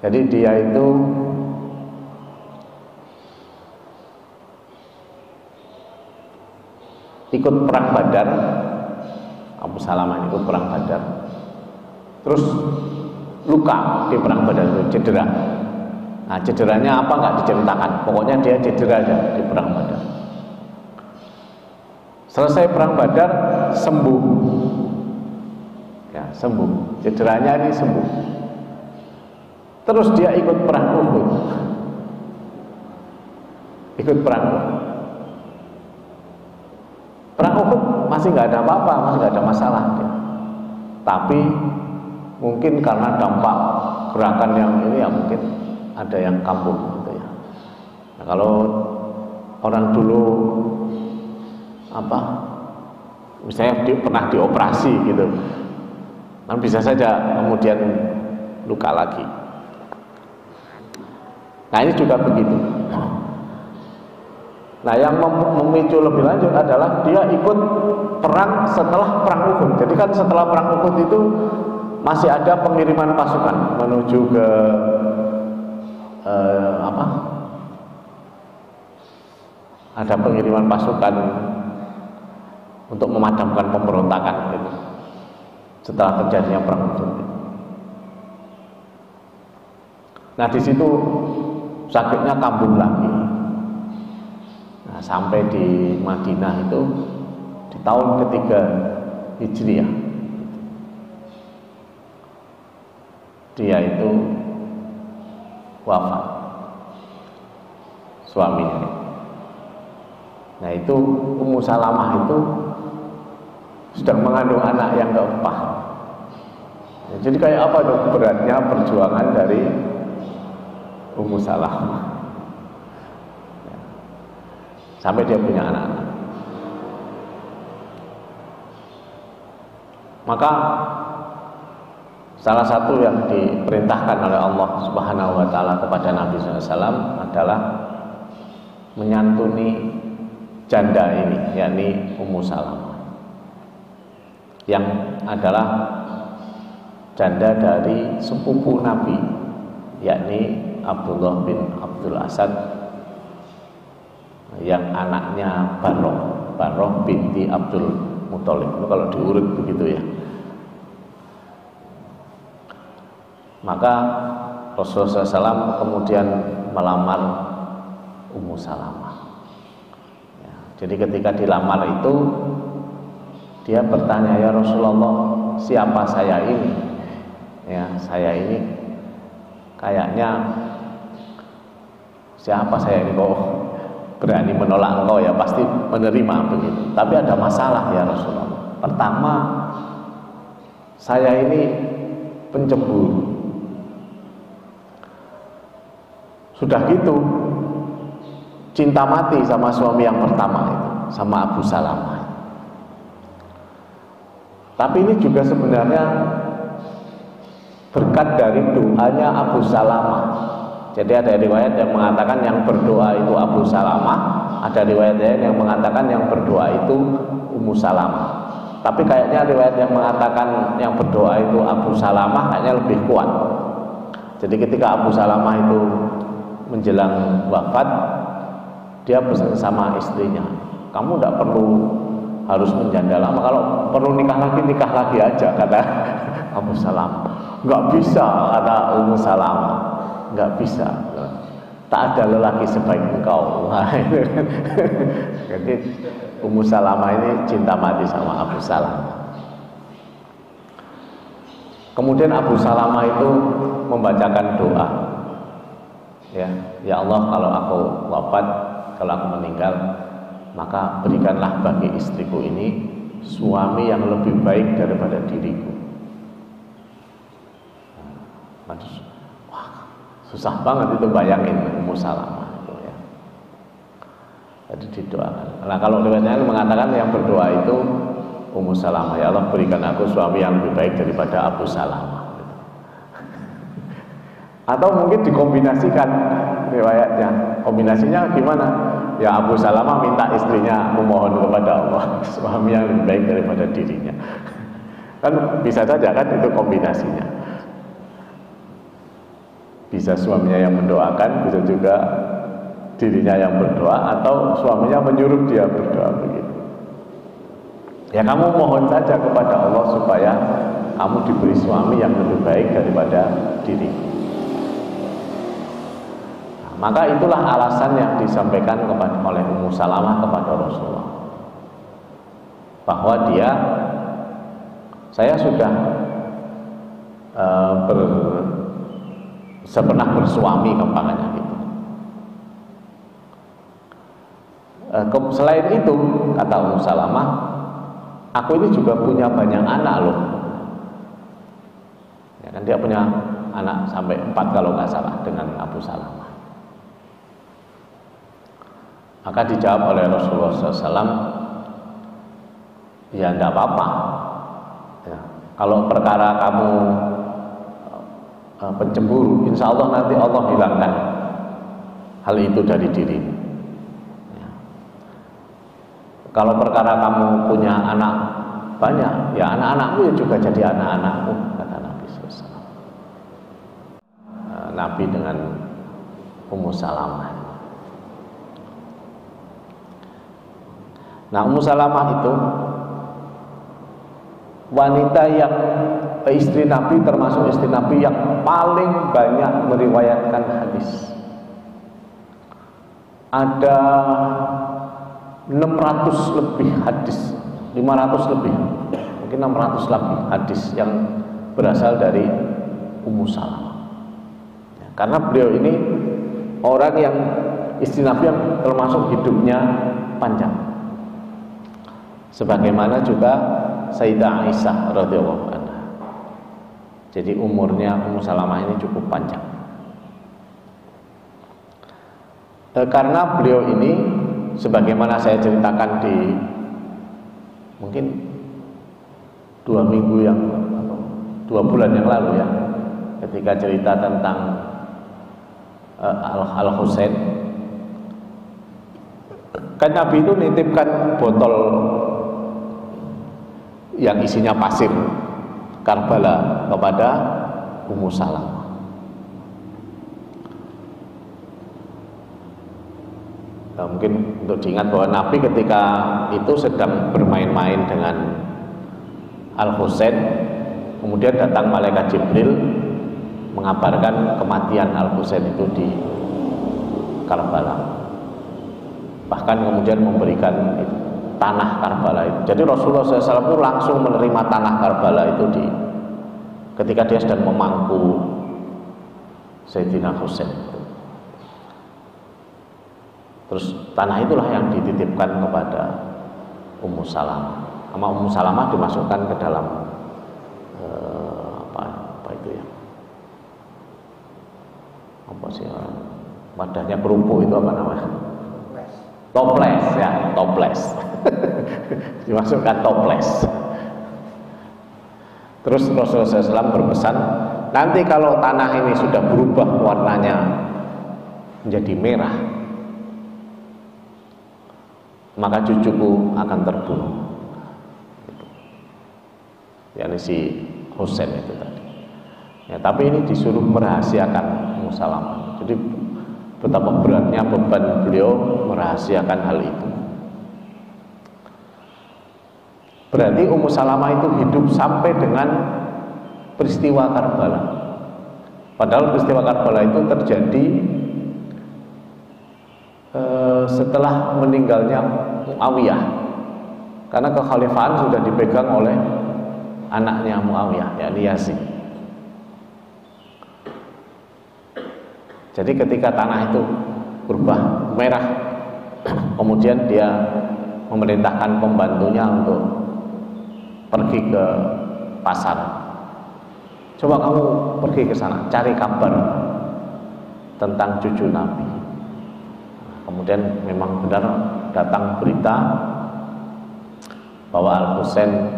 S1: Jadi dia itu ikut perang Badar. Abu Salamah ikut perang Badar, terus luka di perang Badar itu, cedera. Nah, cederanya apa nggak diceritakan, pokoknya dia cedera aja di perang Badar. Selesai perang Badar, sembuh. Ya, sembuh. Cederanya ini sembuh. Terus dia ikut perang Uhud. Ikut perang Uhud. Perang Uhud masih nggak ada apa-apa, masih nggak ada masalah dia. Tapi mungkin karena dampak gerakan yang ini ya mungkin ada yang kambuh gitu ya. Nah, kalau orang dulu misalnya pernah dioperasi gitu, kan bisa saja kemudian luka lagi. Nah ini juga begitu. Nah yang memicu lebih lanjut adalah dia ikut perang setelah perang Uhud. Jadi kan setelah perang Uhud itu masih ada pengiriman pasukan menuju ke ada pengiriman pasukan untuk memadamkan pemberontakan gitu, setelah terjadinya perang Uhud. Nah di situ sakitnya kambuh lagi. Nah, sampai di Madinah itu di tahun ketiga Hijriah. dia itu wafat, suaminya. Nah itu Ummu Salamah itu sedang mengandung anak yang keempat. Ya, jadi kayak apa dong beratnya perjuangan dari Ummu Salamah ya, sampai dia punya anak-anak. Maka salah satu yang diperintahkan oleh Allah Subhanahu wa taala kepada Nabi SAW adalah menyantuni janda ini, yakni Ummu Salamah, yang adalah janda dari sepupu Nabi, yakni Abdullah bin Abdul Asad, yang anaknya Barroh binti Abdul Muthalib. Itu kalau diurut begitu ya. Maka Rasulullah SAW kemudian melamar Ummu Salamah. Ya, jadi ketika dilamar itu dia bertanya, ya Rasulullah, siapa saya ini? Ya, saya ini kayaknya siapa saya ini kok berani menolak engkau, ya pasti menerima begitu. Tapi ada masalah ya Rasulullah. Pertama, saya ini pencemburu. Sudah gitu cinta mati sama suami yang pertama itu, sama Abu Salamah. Tapi ini juga sebenarnya berkat dari doanya Abu Salamah. Jadi ada riwayat yang mengatakan yang berdoa itu Abu Salamah, ada riwayat lain yang mengatakan yang berdoa itu Ummu Salamah. Tapi kayaknya riwayat yang mengatakan yang berdoa itu Abu Salamah kayaknya lebih kuat. Jadi ketika Abu Salamah itu menjelang wafat, dia pesan sama istrinya, kamu tidak perlu harus menjanda lama, kalau perlu nikah lagi aja, kata Abu Salamah. Nggak bisa, kata Ummu Salamah, nggak bisa, tak ada lelaki sebaik engkau. Jadi Ummu Salamah ini cinta mati sama Abu Salamah. Kemudian Abu Salamah itu membacakan doa, ya Allah, kalau aku wafat, kalau aku meninggal, maka berikanlah bagi istriku ini suami yang lebih baik daripada diriku. Wah, susah banget itu bayangin Ummu Salamah itu ya. Jadi didoakan. Nah kalau riwayatnya mengatakan yang berdoa itu Ummu Salamah, ya Allah berikan aku suami yang lebih baik daripada Abu Salamah. Atau mungkin dikombinasikan riwayatnya. Kombinasinya gimana? Ya Abu Salamah minta istrinya memohon kepada Allah suami yang lebih baik daripada dirinya. Kan bisa saja kan itu kombinasinya. Bisa suaminya yang mendoakan, bisa juga dirinya yang berdoa, atau suaminya menyuruh dia berdoa begitu. Ya kamu mohon saja kepada Allah supaya kamu diberi suami yang lebih baik daripada diriku. Maka itulah alasan yang disampaikan oleh Ummu Salamah kepada Rasulullah, bahwa saya sudah pernah bersuami, kempangannya gitu. Selain itu, kata Ummu Salamah, aku ini juga punya banyak anak loh. Ya kan dia punya anak sampai 4 kalau nggak salah dengan Abu Salamah. Maka dijawab oleh Rasulullah SAW, ya tidak apa-apa ya, kalau perkara kamu pencemburu, insya Allah nanti Allah hilangkan hal itu dari dirimu ya. Kalau perkara kamu punya anak banyak, ya anak-anakmu ya juga jadi anak-anakmu, kata Nabi SAW. Nabi dengan Ummu Salamah. Nah, Ummu Salamah itu wanita yang istri Nabi, termasuk istri Nabi yang paling banyak meriwayatkan hadis. Ada 600 lebih hadis, 500 lebih, mungkin 600 lebih hadis yang berasal dari Ummu Salamah. Ya, karena beliau ini orang yang istri Nabi yang termasuk hidupnya panjang. Sebagaimana juga Sayyidah Aisyah radhiyallahu anha. Jadi umurnya Ummu Salamah ini cukup panjang. Karena beliau ini sebagaimana saya ceritakan di mungkin 2 minggu yang atau 2 bulan yang lalu ya, ketika cerita tentang Al-Husain, kan Nabi itu nitipkan botol yang isinya pasir Karbala kepada Ummu Salamah. Nah, mungkin untuk diingat bahwa Nabi ketika itu sedang bermain-main dengan Al-Husain, kemudian datang malaikat Jibril mengabarkan kematian Al-Husain itu di Karbala. Bahkan kemudian memberikan tanah Karbala itu. Jadi Rasulullah SAW itu langsung menerima tanah Karbala itu ketika dia sedang memangku Sayyidina Husain. Terus tanah itulah yang dititipkan kepada Ummu Salamah. Sama Ummu Salamah dimasukkan ke dalam apa itu ya? Apa sih wadahnya kerupuk itu apa namanya? Toples ya, toples. Dimasukkan toples. Terus Rasulullah SAW berpesan, nanti kalau tanah ini sudah berubah warnanya menjadi merah, maka cucuku akan terbunuh. Yani si Husain itu tadi. Ya, tapi ini disuruh merahasiakan Ummu Salamah. Jadi betapa beratnya beban beliau merahasiakan hal itu. Berarti Ummu Salamah itu hidup sampai dengan peristiwa Karbala. Padahal peristiwa Karbala itu terjadi setelah meninggalnya Muawiyah, karena kekhalifahan sudah dipegang oleh anaknya Muawiyah, yakni Yazid. Jadi ketika tanah itu berubah merah, kemudian dia memerintahkan pembantunya untuk pergi ke pasar. Coba kamu pergi ke sana, cari kabar tentang cucu Nabi. Kemudian memang benar datang berita bahwa Al-Husain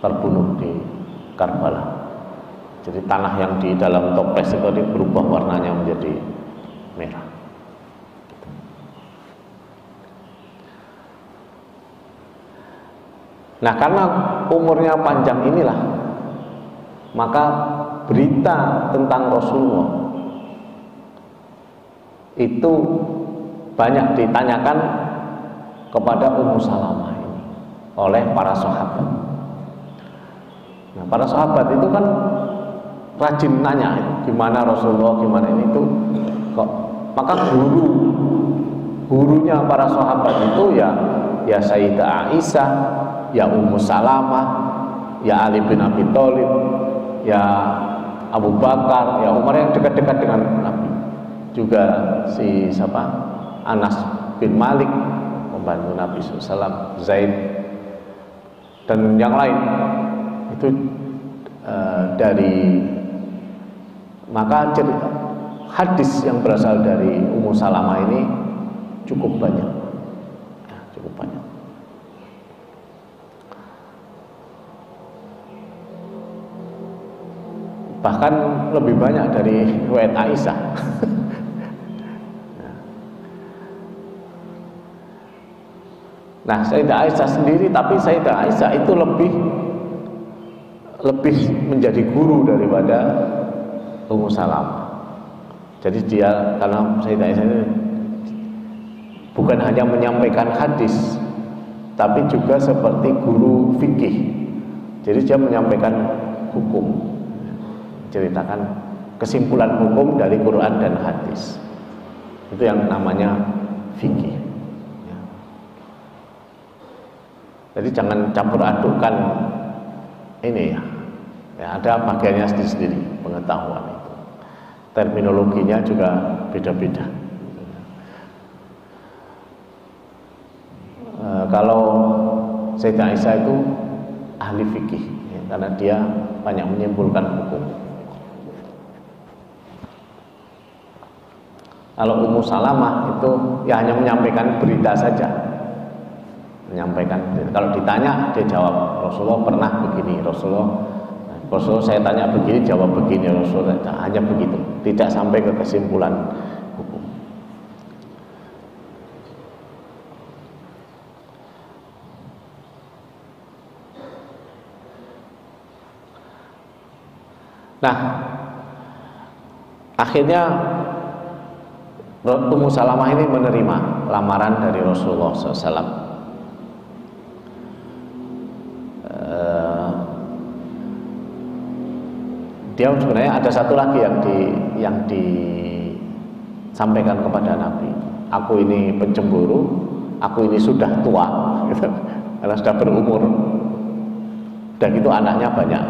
S1: terbunuh di Karbala. Jadi tanah yang di dalam toples itu berubah warnanya menjadi merah. Nah, karena umurnya panjang inilah, maka berita tentang Rasulullah itu banyak ditanyakan kepada Ummu Salamah ini oleh para sahabat. Nah, para sahabat itu kan rajin nanya, gimana Rasulullah, gimana ini itu kok. Maka gurunya para sahabat itu ya Sayyidah Aisyah, ya Ummu Salamah, ya Ali bin Abi Thalib, ya Abu Bakar, ya Umar yang dekat-dekat dengan Nabi. Juga si siapa? Anas bin Malik, pembantu Nabi SAW, Zaid, dan yang lain itu dari, maka hadis yang berasal dari Ummu Salamah ini cukup banyak, ya, cukup banyak. Bahkan lebih banyak dari riwayat Aisyah. Nah, Sayyidah Aisyah sendiri, tapi Sayyidah Aisyah itu lebih menjadi guru daripada Ummu Salamah. Jadi dia, karena Sayyidah Aisyah ini bukan hanya menyampaikan hadis, tapi juga seperti guru fikih. Jadi dia menyampaikan hukum, ceritakan kesimpulan hukum dari Quran dan hadis. Itu yang namanya fikih. Jadi jangan campur adukkan ini ya, Ya, ada bagiannya sendiri-sendiri pengetahuan itu. Terminologinya juga beda-beda. Kalau Sayyidah Aisyah itu ahli fikih, ya, karena dia banyak menyimpulkan hukum. Kalau Ummu Salamah itu ya hanya menyampaikan berita saja, menyampaikan. Kalau ditanya dia jawab, Rasulullah pernah begini, Rasulullah saya tanya begini, jawab begini, Rasulullah, hanya begitu, tidak sampai ke kesimpulan hukum. Nah, akhirnya Ummu Salamah ini menerima lamaran dari Rasulullah SAW. Dia sebenarnya ada satu lagi yang disampaikan kepada Nabi. Aku ini pencemburu, aku ini sudah tua, gitu, karena sudah berumur, dan itu anaknya banyak.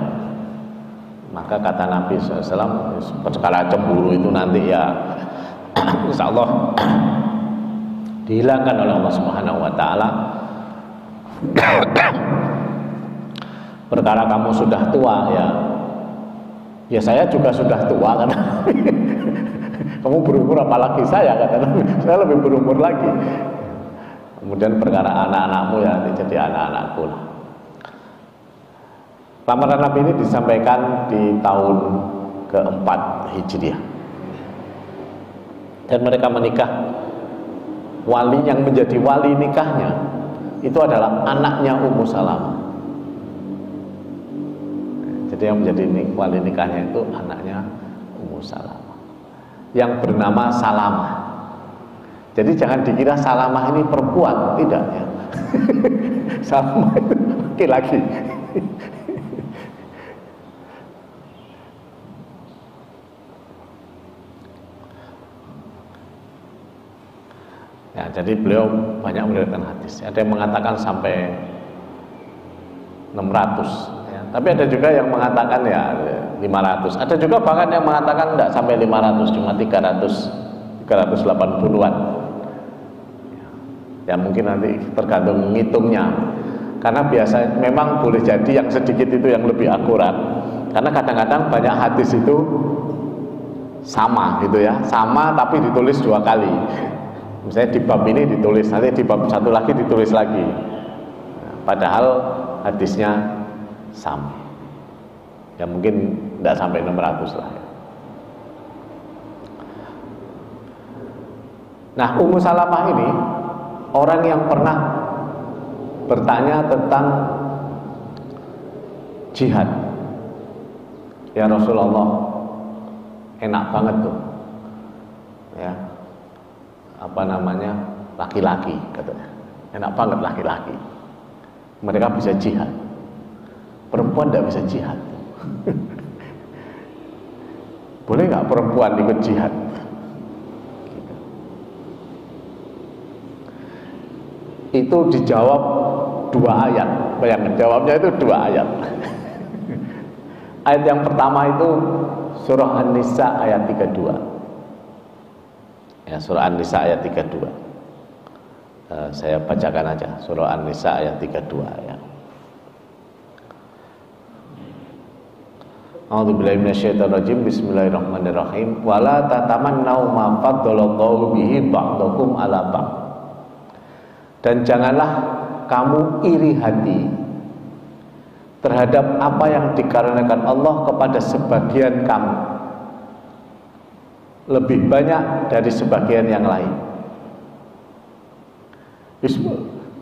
S1: Maka kata Nabi SAW, perkara cemburu itu nanti ya insya Allah dihilangkan oleh Allah Subhanahu wa Ta'ala. Perkara kamu sudah tua, ya saya juga sudah tua, kan. Kamu berumur apalagi saya, kata Nabi, saya lebih berumur lagi. Kemudian perkara anak-anakmu ya jadi anak-anakku lah. Lamaran Nabi ini disampaikan di tahun keempat Hijriah, dan mereka menikah. Wali yang menjadi wali nikahnya itu adalah anaknya Ummu Salamah. Jadi yang menjadi wali nikahnya itu anaknya Ummu Salamah, yang bernama Salamah. Jadi jangan dikira Salamah ini perempuan, tidak ya. Salamah itu laki-laki. Ya, jadi beliau banyak meriwayatkan hadis. Ada yang mengatakan sampai 600, ya. Tapi ada juga yang mengatakan ya 500. Ada juga bahkan yang mengatakan tidak sampai 500, cuma 380-an. Ya mungkin nanti tergantung ngitungnya. Karena biasa memang boleh jadi yang sedikit itu yang lebih akurat. Karena kadang-kadang banyak hadis itu sama gitu ya, sama tapi ditulis 2 kali. Misalnya di bab ini ditulis, nanti di bab satu lagi ditulis lagi, padahal hadisnya sama. Ya mungkin tidak sampai 600 lah. Nah, Ummu Salamah ini orang yang pernah bertanya tentang jihad. Ya Rasulullah, enak banget tuh, ya. Apa namanya, laki-laki, katanya enak banget laki-laki, mereka bisa jihad, perempuan tidak bisa jihad. Boleh nggak perempuan ikut jihad? Gitu. Itu dijawab 2 ayat. Bayangkan jawabnya itu 2 ayat. Ayat yang pertama itu surah An-Nisa ayat 32. Ya, surah An-Nisa ayat 32. Saya bacakan aja surah An-Nisa ayat 32 ya. A'udzubillahi minasyaitonirrajim. Bismillahirrahmanirrahim. Wala tatamannau ma faddalallahu bihi ba'dakum 'ala ba'd. Dan janganlah kamu iri hati terhadap apa yang dikarenakan Allah kepada sebagian kamu lebih banyak dari sebagian yang lain.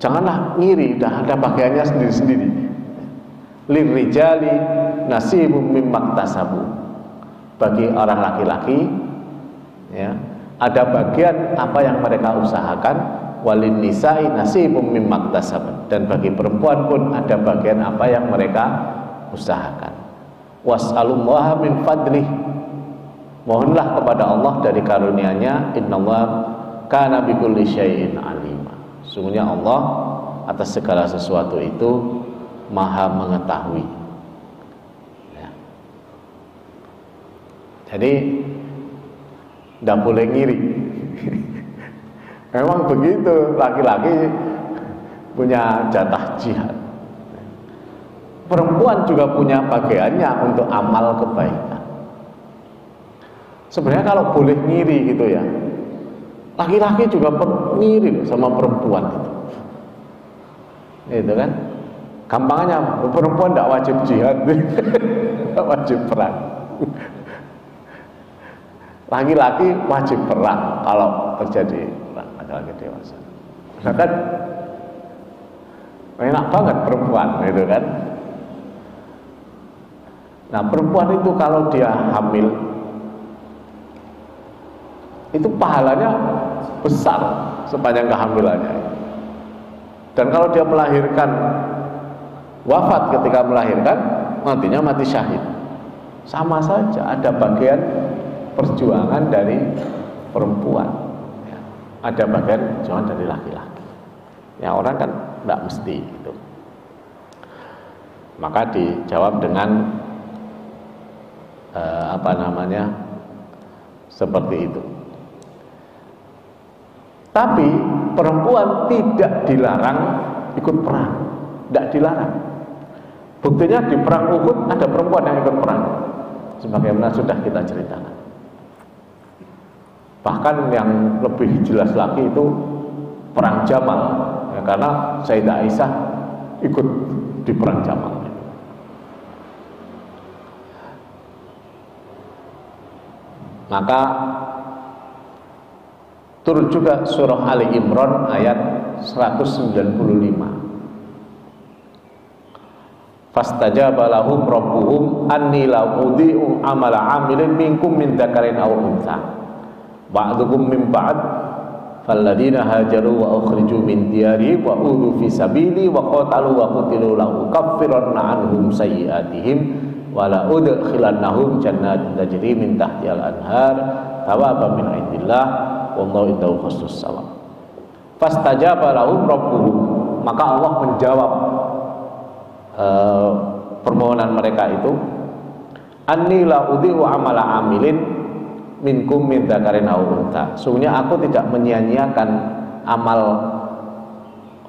S1: Janganlah ngiri, dah ada bagiannya sendiri-sendiri. Lirijali nasibum mimma iktasabu. Bagi orang laki-laki, ya, ada bagian apa yang mereka usahakan. Walin nisa'i nasibum mimma iktasabu. Dan bagi perempuan pun ada bagian apa yang mereka usahakan. Was'alullaha min fadlih. Mohonlah kepada Allah dari karunia-Nya. Innallaha kana bikulli syai'in alima. Sungguhnya Allah atas segala sesuatu itu Maha mengetahui. Ya. Jadi tidak boleh ngiri. Memang begitu, laki-laki punya jatah jihad. Perempuan juga punya bagiannya untuk amal kebaikan. Sebenarnya kalau boleh ngiri gitu ya, laki-laki juga ngiri sama perempuan itu kan. Gampangnya perempuan tidak wajib jihad, tidak wajib perang. Laki-laki wajib perang kalau terjadi perang, laki-laki dewasa. Nah kan enak banget perempuan gitu kan. Nah perempuan itu kalau dia hamil itu pahalanya besar sepanjang kehamilannya. Dan kalau dia melahirkan, wafat ketika melahirkan, nantinya mati syahid. Sama saja, ada bagian perjuangan dari perempuan, ada bagian perjuangan dari laki-laki. Ya orang kan tidak mesti gitu. Maka dijawab dengan seperti itu. Tapi perempuan tidak dilarang ikut perang, tidak dilarang. Buktinya di perang Uhud ada perempuan yang ikut perang, sebagaimana sudah kita ceritakan. Bahkan yang lebih jelas lagi itu perang Jamal, ya, karena Sayyidah Aisyah ikut di perang Jamal. Maka turun juga surah Ali Imran ayat 195. Fastajaba lahum rabbuhum anni la udhi'u amala 'amilin minkum min dzakarin aw untha ba'dukum min ba'd falladina hajaru wa ukhriju min diyarihim wa udhu fi sabili wa qatalu wa qutilu la ukaffiranna 'anhum sayyi'atihim wa la udkhilannahum jannatin tajri min tahtihal anhar thawaban min 'indillah wallahu indahu husnus shawab. Fastajaba lahum rabbuhum, maka Allah menjawab permohonan mereka itu, anni la udhi'u amala amilin minkum min dzakarin aw untha. Sungguhnya aku tidak menyia-nyiakan amal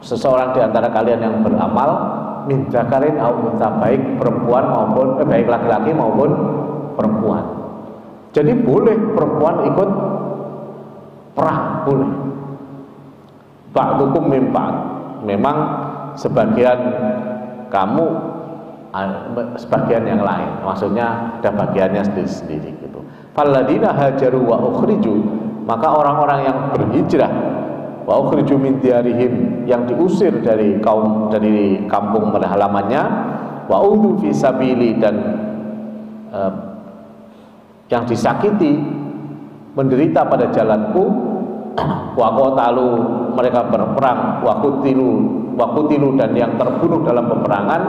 S1: seseorang di antara kalian yang beramal min dzakarin aw untha, baik perempuan maupun baik laki-laki maupun perempuan. Jadi boleh perempuan ikut perang, boleh. Ba'dukum min ba'd. Memang sebagian kamu, sebagian yang lain, maksudnya ada bagiannya sendiri-sendiri gitu. Falladina hajaru wa ukhriju, maka orang-orang yang berhijrah, wa ukhriju min diyarihim, yang diusir dari kampung halamannya, wa udhu fi sabili, dan yang disakiti, menderita pada jalanku, wa qatalu, mereka berperang, wa qutilu, dan yang terbunuh dalam peperangan,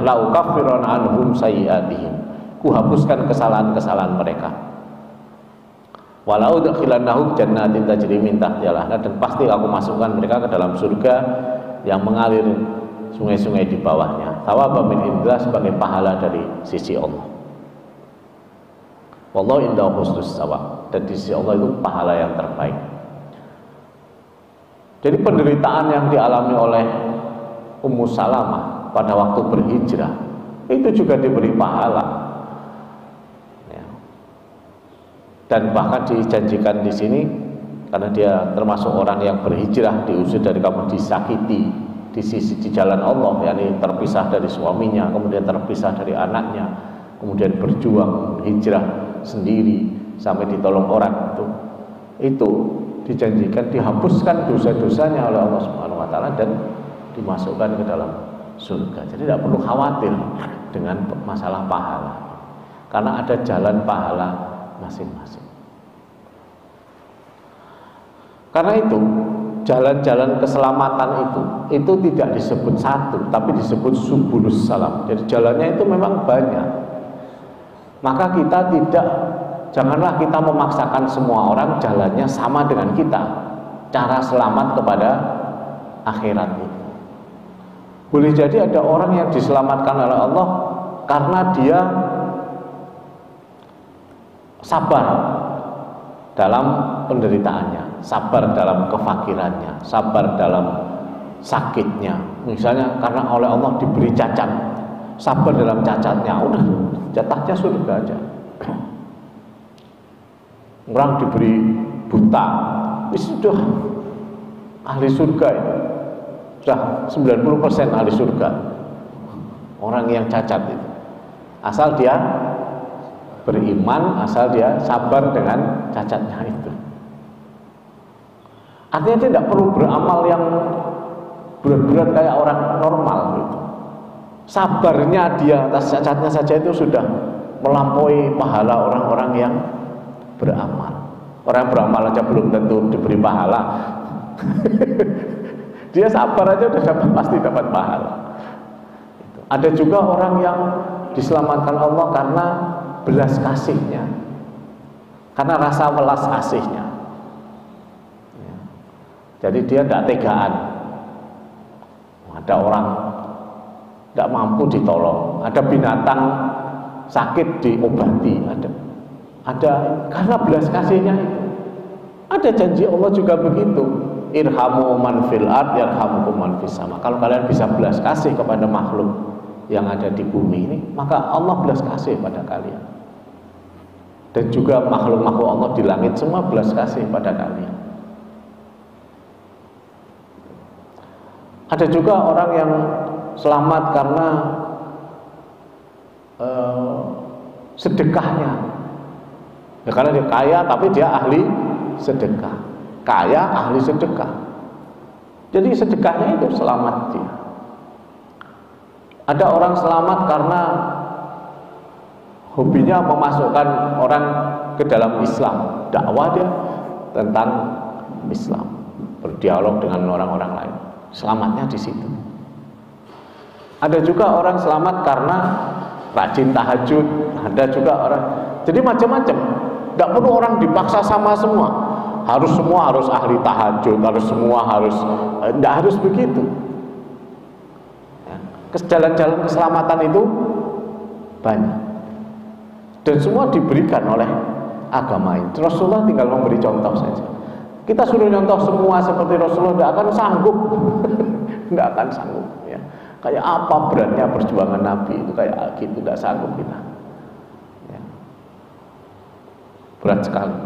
S1: la ukaffiran anhum sayyi'atihim, ku hapuskan kesalahan-kesalahan mereka, wa la udkhilannahum jannatin tajri min tahtihal anhar, dan pasti aku masukkan mereka ke dalam surga yang mengalir sungai-sungai di bawahnya, thawaban min indillah, sebagai pahala dari sisi Allah. Wallahu indahu husnus shawab, dan di sisi Allah itu pahala yang terbaik. Jadi penderitaan yang dialami oleh Ummu Salamah pada waktu berhijrah itu juga diberi pahala, ya. Dan bahkan dijanjikan di sini, karena dia termasuk orang yang berhijrah, diusir dari kampung, disakiti di jalan Allah, yakni terpisah dari suaminya, kemudian terpisah dari anaknya, kemudian berjuang hijrah sendiri sampai ditolong orang, itu dijanjikan dihapuskan dosa-dosanya oleh Allah Subhanahu wa taala dan dimasukkan ke dalam surga. Jadi tidak perlu khawatir dengan masalah pahala, karena ada jalan pahala masing-masing. Karena itu jalan-jalan keselamatan itu tidak disebut satu, tapi disebut subulus salam. Jadi jalannya itu memang banyak. Maka kita janganlah kita memaksakan semua orang jalannya sama dengan kita, cara selamat kepada akhirat itu. Boleh jadi ada orang yang diselamatkan oleh Allah karena dia sabar dalam penderitaannya, sabar dalam kefakirannya, sabar dalam sakitnya. Misalnya karena oleh Allah diberi cacat, sabar dalam cacatnya, udah jatahnya surga aja. Orang diberi buta, sudah ahli surga itu, sudah 90% ahli surga. Orang yang cacat itu, asal dia beriman, asal dia sabar dengan cacatnya itu. Artinya dia tidak perlu beramal yang berat-berat kayak orang normal gitu. Sabarnya dia atas cacatnya saja itu sudah melampaui pahala orang-orang yang beramal. Orang yang beramal aja belum tentu diberi pahala. Dia sabar aja udah pasti dapat pahala. Ada juga orang yang diselamatkan Allah karena belas kasihnya, karena rasa welas kasihnya. Jadi dia tidak tegaan. Ada orang tidak mampu ditolong, ada binatang sakit diobati, ada karena belas kasihnya itu. Ada janji Allah juga begitu. Irhamu man fil ard yarhamukum man fis sama. Kalau kalian bisa belas kasih kepada makhluk yang ada di bumi ini, maka Allah belas kasih pada kalian. Dan juga makhluk-makhluk Allah di langit semua belas kasih pada kalian. Ada juga orang yang selamat karena sedekahnya. Ya, karena dia kaya tapi dia ahli sedekah. Kaya ahli sedekah. Jadi sedekahnya itu selamat dia. Ada orang selamat karena hobinya memasukkan orang ke dalam Islam, dakwah dia tentang Islam, berdialog dengan orang-orang lain. Selamatnya di situ. Ada juga orang selamat karena rajin tahajud. Ada juga orang, jadi macam-macam. Tidak perlu orang dipaksa sama semua. Semua harus ahli tahajud, tidak harus begitu. Jalan-jalan keselamatan itu banyak. Dan semua diberikan oleh agama ini. Rasulullah tinggal memberi contoh saja. Kita suruh contoh semua seperti Rasulullah tidak akan sanggup. Tidak akan sanggup ya. Kayak apa beratnya perjuangan Nabi itu, kayak gitu tidak sanggup kita ya. Berat sekali.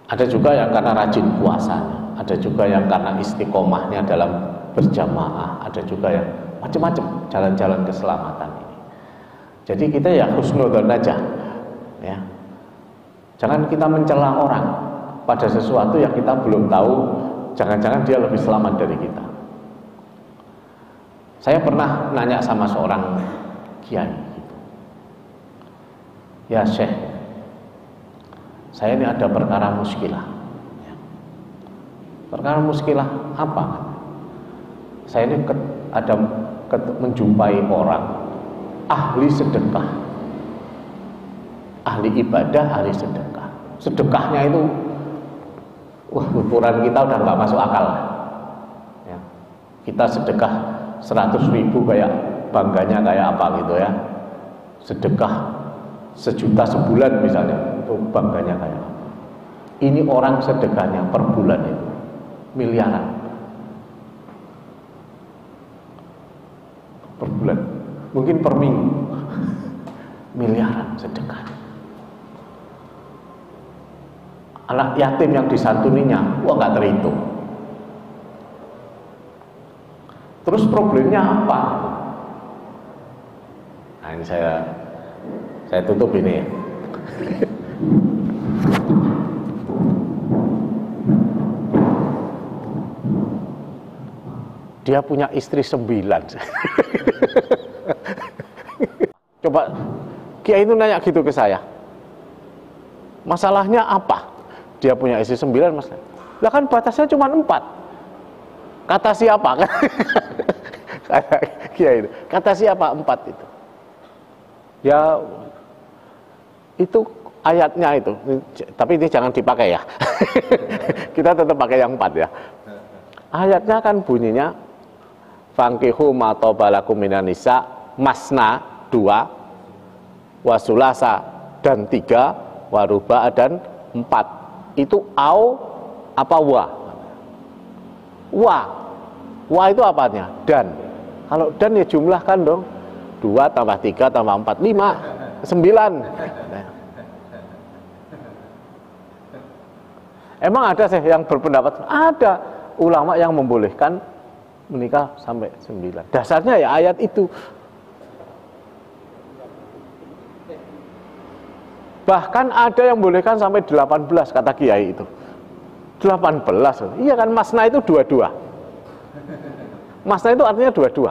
S1: Ada juga yang karena rajin puasanya, ada juga yang karena istiqomahnya dalam berjamaah, ada juga yang macam-macam jalan-jalan keselamatan ini. Jadi kita ya husnudzon aja ya. Jangan kita mencela orang pada sesuatu yang kita belum tahu, jangan-jangan dia lebih selamat dari kita. Saya pernah nanya sama seorang kiai gitu. Ya Syekh, saya ini ada perkara muskilah ya. Perkara muskilah apa? Saya ini menjumpai orang ahli sedekah, ahli ibadah, ahli sedekah. Sedekahnya itu, wah, ukuran kita udah nggak masuk akal ya. Kita sedekah 100.000 kayak bangganya kayak apa gitu ya. Sedekah 1 juta sebulan misalnya, itu bangganya kayak apa. Ini orang sedekahnya per bulan itu miliaran per bulan, mungkin per minggu miliaran sedekah. Anak yatim yang disantuninya, wah nggak terhitung. Terus problemnya apa? Nah ini saya tutup ini ya. Dia punya istri 9. Coba kiai itu nanya gitu ke saya, masalahnya apa? Dia punya istri 9 mas. Lah kan batasnya cuma 4. Kata siapa? Kata kiai itu. Kata siapa 4 itu? Ya itu ayatnya itu. Tapi ini jangan dipakai ya. Kita tetap pakai yang 4 ya. Ayatnya kan bunyinya fankihu ma taba lakum minan nisa masna 2 wasulasa dan 3, waruba dan 4. Itu au apa wa? Wa itu apanya? Dan. Kalau dan ya jumlahkan dong. 2 tambah 3 tambah 4, 5, 9. Emang ada sih yang berpendapat? Ada ulama yang membolehkan menikah sampai 9. Dasarnya ya ayat itu. Bahkan ada yang bolehkan sampai 18, kata kiai itu. 18. Iya kan, masna itu 22. Masna itu artinya 22.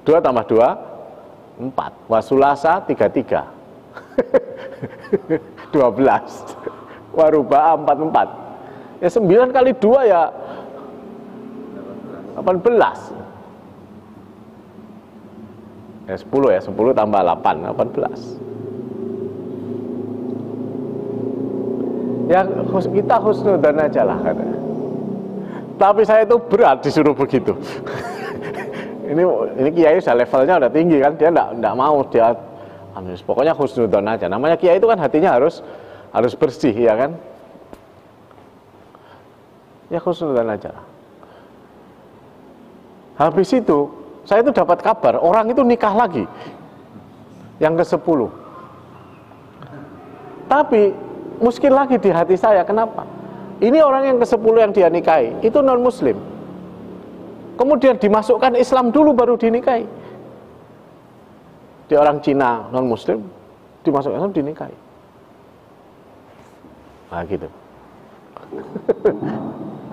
S1: 2 tambah 2, 4. Wasulasa 33. 12. Waruba 44. Ya 9 kali 2 ya 18. Ya 10 ya, 10 tambah 8, 18. Ya kita husnudzan aja lah katanya. Tapi saya itu berat disuruh begitu. ini kiai sudah levelnya udah tinggi kan, dia enggak mau, dia pokoknya husnudzan aja. Namanya kiai itu kan hatinya harus bersih ya kan. Ya husnudzan aja. Habis itu saya itu dapat kabar orang itu nikah lagi, yang ke-10. Tapi muskil lagi di hati saya, kenapa? Ini orang yang ke-10 yang dia nikahi itu non muslim, kemudian dimasukkan Islam dulu baru dinikahi. Dia orang Cina non muslim, dimasukkan Islam dinikahi. Nah gitu.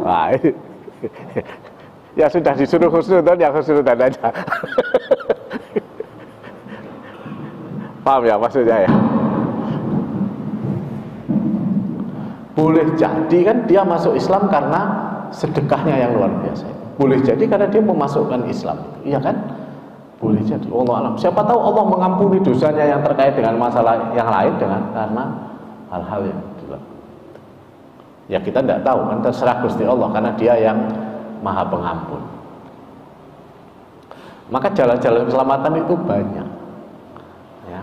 S1: Wah, ya sudah disuruh husnudzon, ya husnudzon aja. Paham ya maksudnya ya? Boleh jadi kan dia masuk Islam karena sedekahnya yang luar biasa. Boleh jadi karena dia memasukkan Islam, iya kan? Boleh jadi. Allah alam. Siapa tahu Allah mengampuni dosanya yang terkait dengan masalah yang lain karena hal-hal yang dilakukan. Ya kita tidak tahu kan, terserah Gusti Allah karena Dia yang Maha Pengampun. Maka jalan-jalan keselamatan itu banyak. Ya.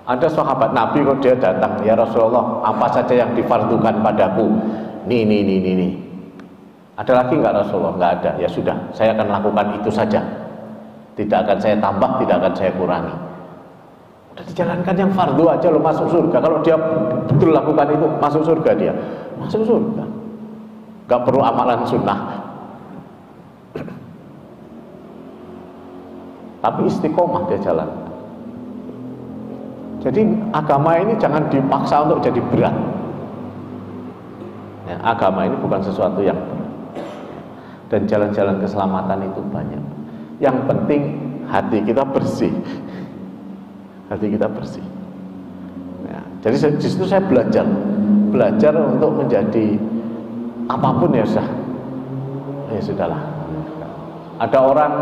S1: Ada sahabat Nabi kok dia datang, ya Rasulullah, apa saja yang difardukan padaku? Nih. Ada lagi nggak Rasulullah? Nggak ada. Ya sudah, saya akan lakukan itu saja. Tidak akan saya tambah, tidak akan saya kurangi. Udah dijalankan yang fardu aja lo masuk surga. Kalau dia betul lakukan itu, masuk surga dia. Masuk surga. Nggak perlu amalan sunnah. Tapi istiqomah dia jalan. Jadi agama ini jangan dipaksa untuk jadi berat. Ya, agama ini bukan sesuatu yang berat. Dan jalan-jalan keselamatan itu banyak. Yang penting hati kita bersih. Hati kita bersih. Ya, jadi di situ saya belajar untuk menjadi apapun ya sudah. Ya sudahlah. Ada orang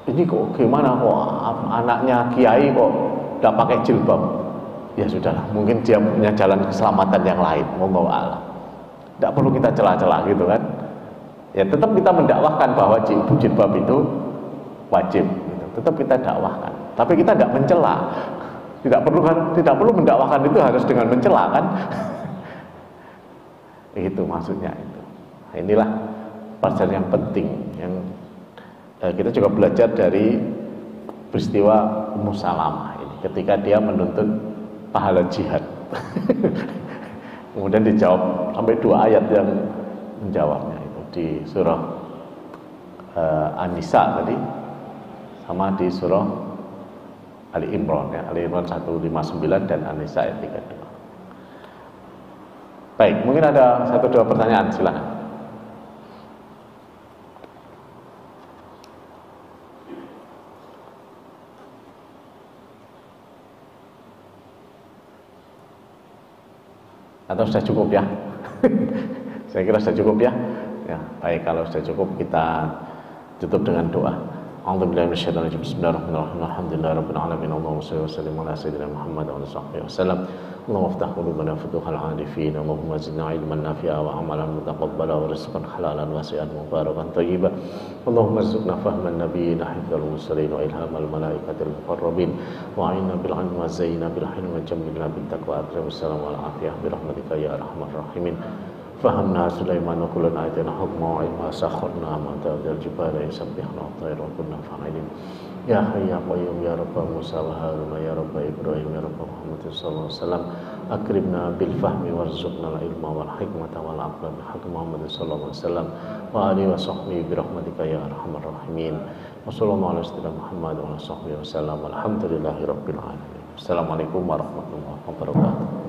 S1: ini kok gimana kok anaknya kiai kok udah pakai jilbab, ya sudahlah, mungkin dia punya jalan keselamatan yang lain, wallahu a'lam. Tidak perlu kita celah-celah gitu kan. Ya tetap kita mendakwahkan bahwa jilbab itu wajib, gitu. Tetap kita dakwahkan. Tapi kita tidak mencela. Tidak perlu mendakwahkan itu harus dengan mencela kan. Itu maksudnya itu. Nah, inilah pelajaran yang penting yang kita juga belajar dari peristiwa Ummu Salamah ini ketika dia menuntut pahala jihad. Kemudian dijawab sampai 2 ayat yang menjawabnya itu di surah An-Nisa tadi sama di surah Ali Imran ya, Ali Imran 159 dan An-Nisa ayat 32. Baik, mungkin ada 1-2 pertanyaan, silakan. Atau sudah cukup ya? Saya kira sudah cukup ya. Ya, baik, kalau sudah cukup kita tutup dengan doa. A'udzubillahi minasyaitonir rajim. Bismillahirrahmanirrahim. Alhamdulillahirabbil alamin. Allahumma shalli wa sallim ala sayyidina Muhammad wa ala sahbihi wasallam. Allahumma iftah qulubana futuhal 'arifin. Allahumma zidna ilman nafi'a wa amalan mutaqabbala wa rizqan halalan wasi'an mubarakan thayyiban. Allahumma arzuqna fahman nabiyina hifdzal mursalin wa ilhamal malaikatil muqarrabin wa 'inna bil 'ilmi wa zayyina bil hilmi wa jammilna bit taqwa akram salam wal afiyah bi rahmatika ya arhamar rahimin. Fahamna Sulaiman wa kullan ayatina hukma wa ilma sakharna ma ta'dil jibala yusabbihna wa tayr wa kunna fa'ilin. Ya Hayy ya Qayyum ya Rabb Musa wa Harun ya Rabb Ibrahim ya Rabb Muhammad sallallahu alaihi wasallam akrimna bil fahmi warzuqna al ilma wal hikmata wal aqla bi haqqi Muhammad sallallahu alaihi wasallam wa alihi wa sahbihi bi rahmatika ya arhamar rahimin. Wa sallallahu alaihi wasallam Muhammad wa sahbihi wasallam walhamdulillahi rabbil alamin. Assalamualaikum warahmatullahi wabarakatuh.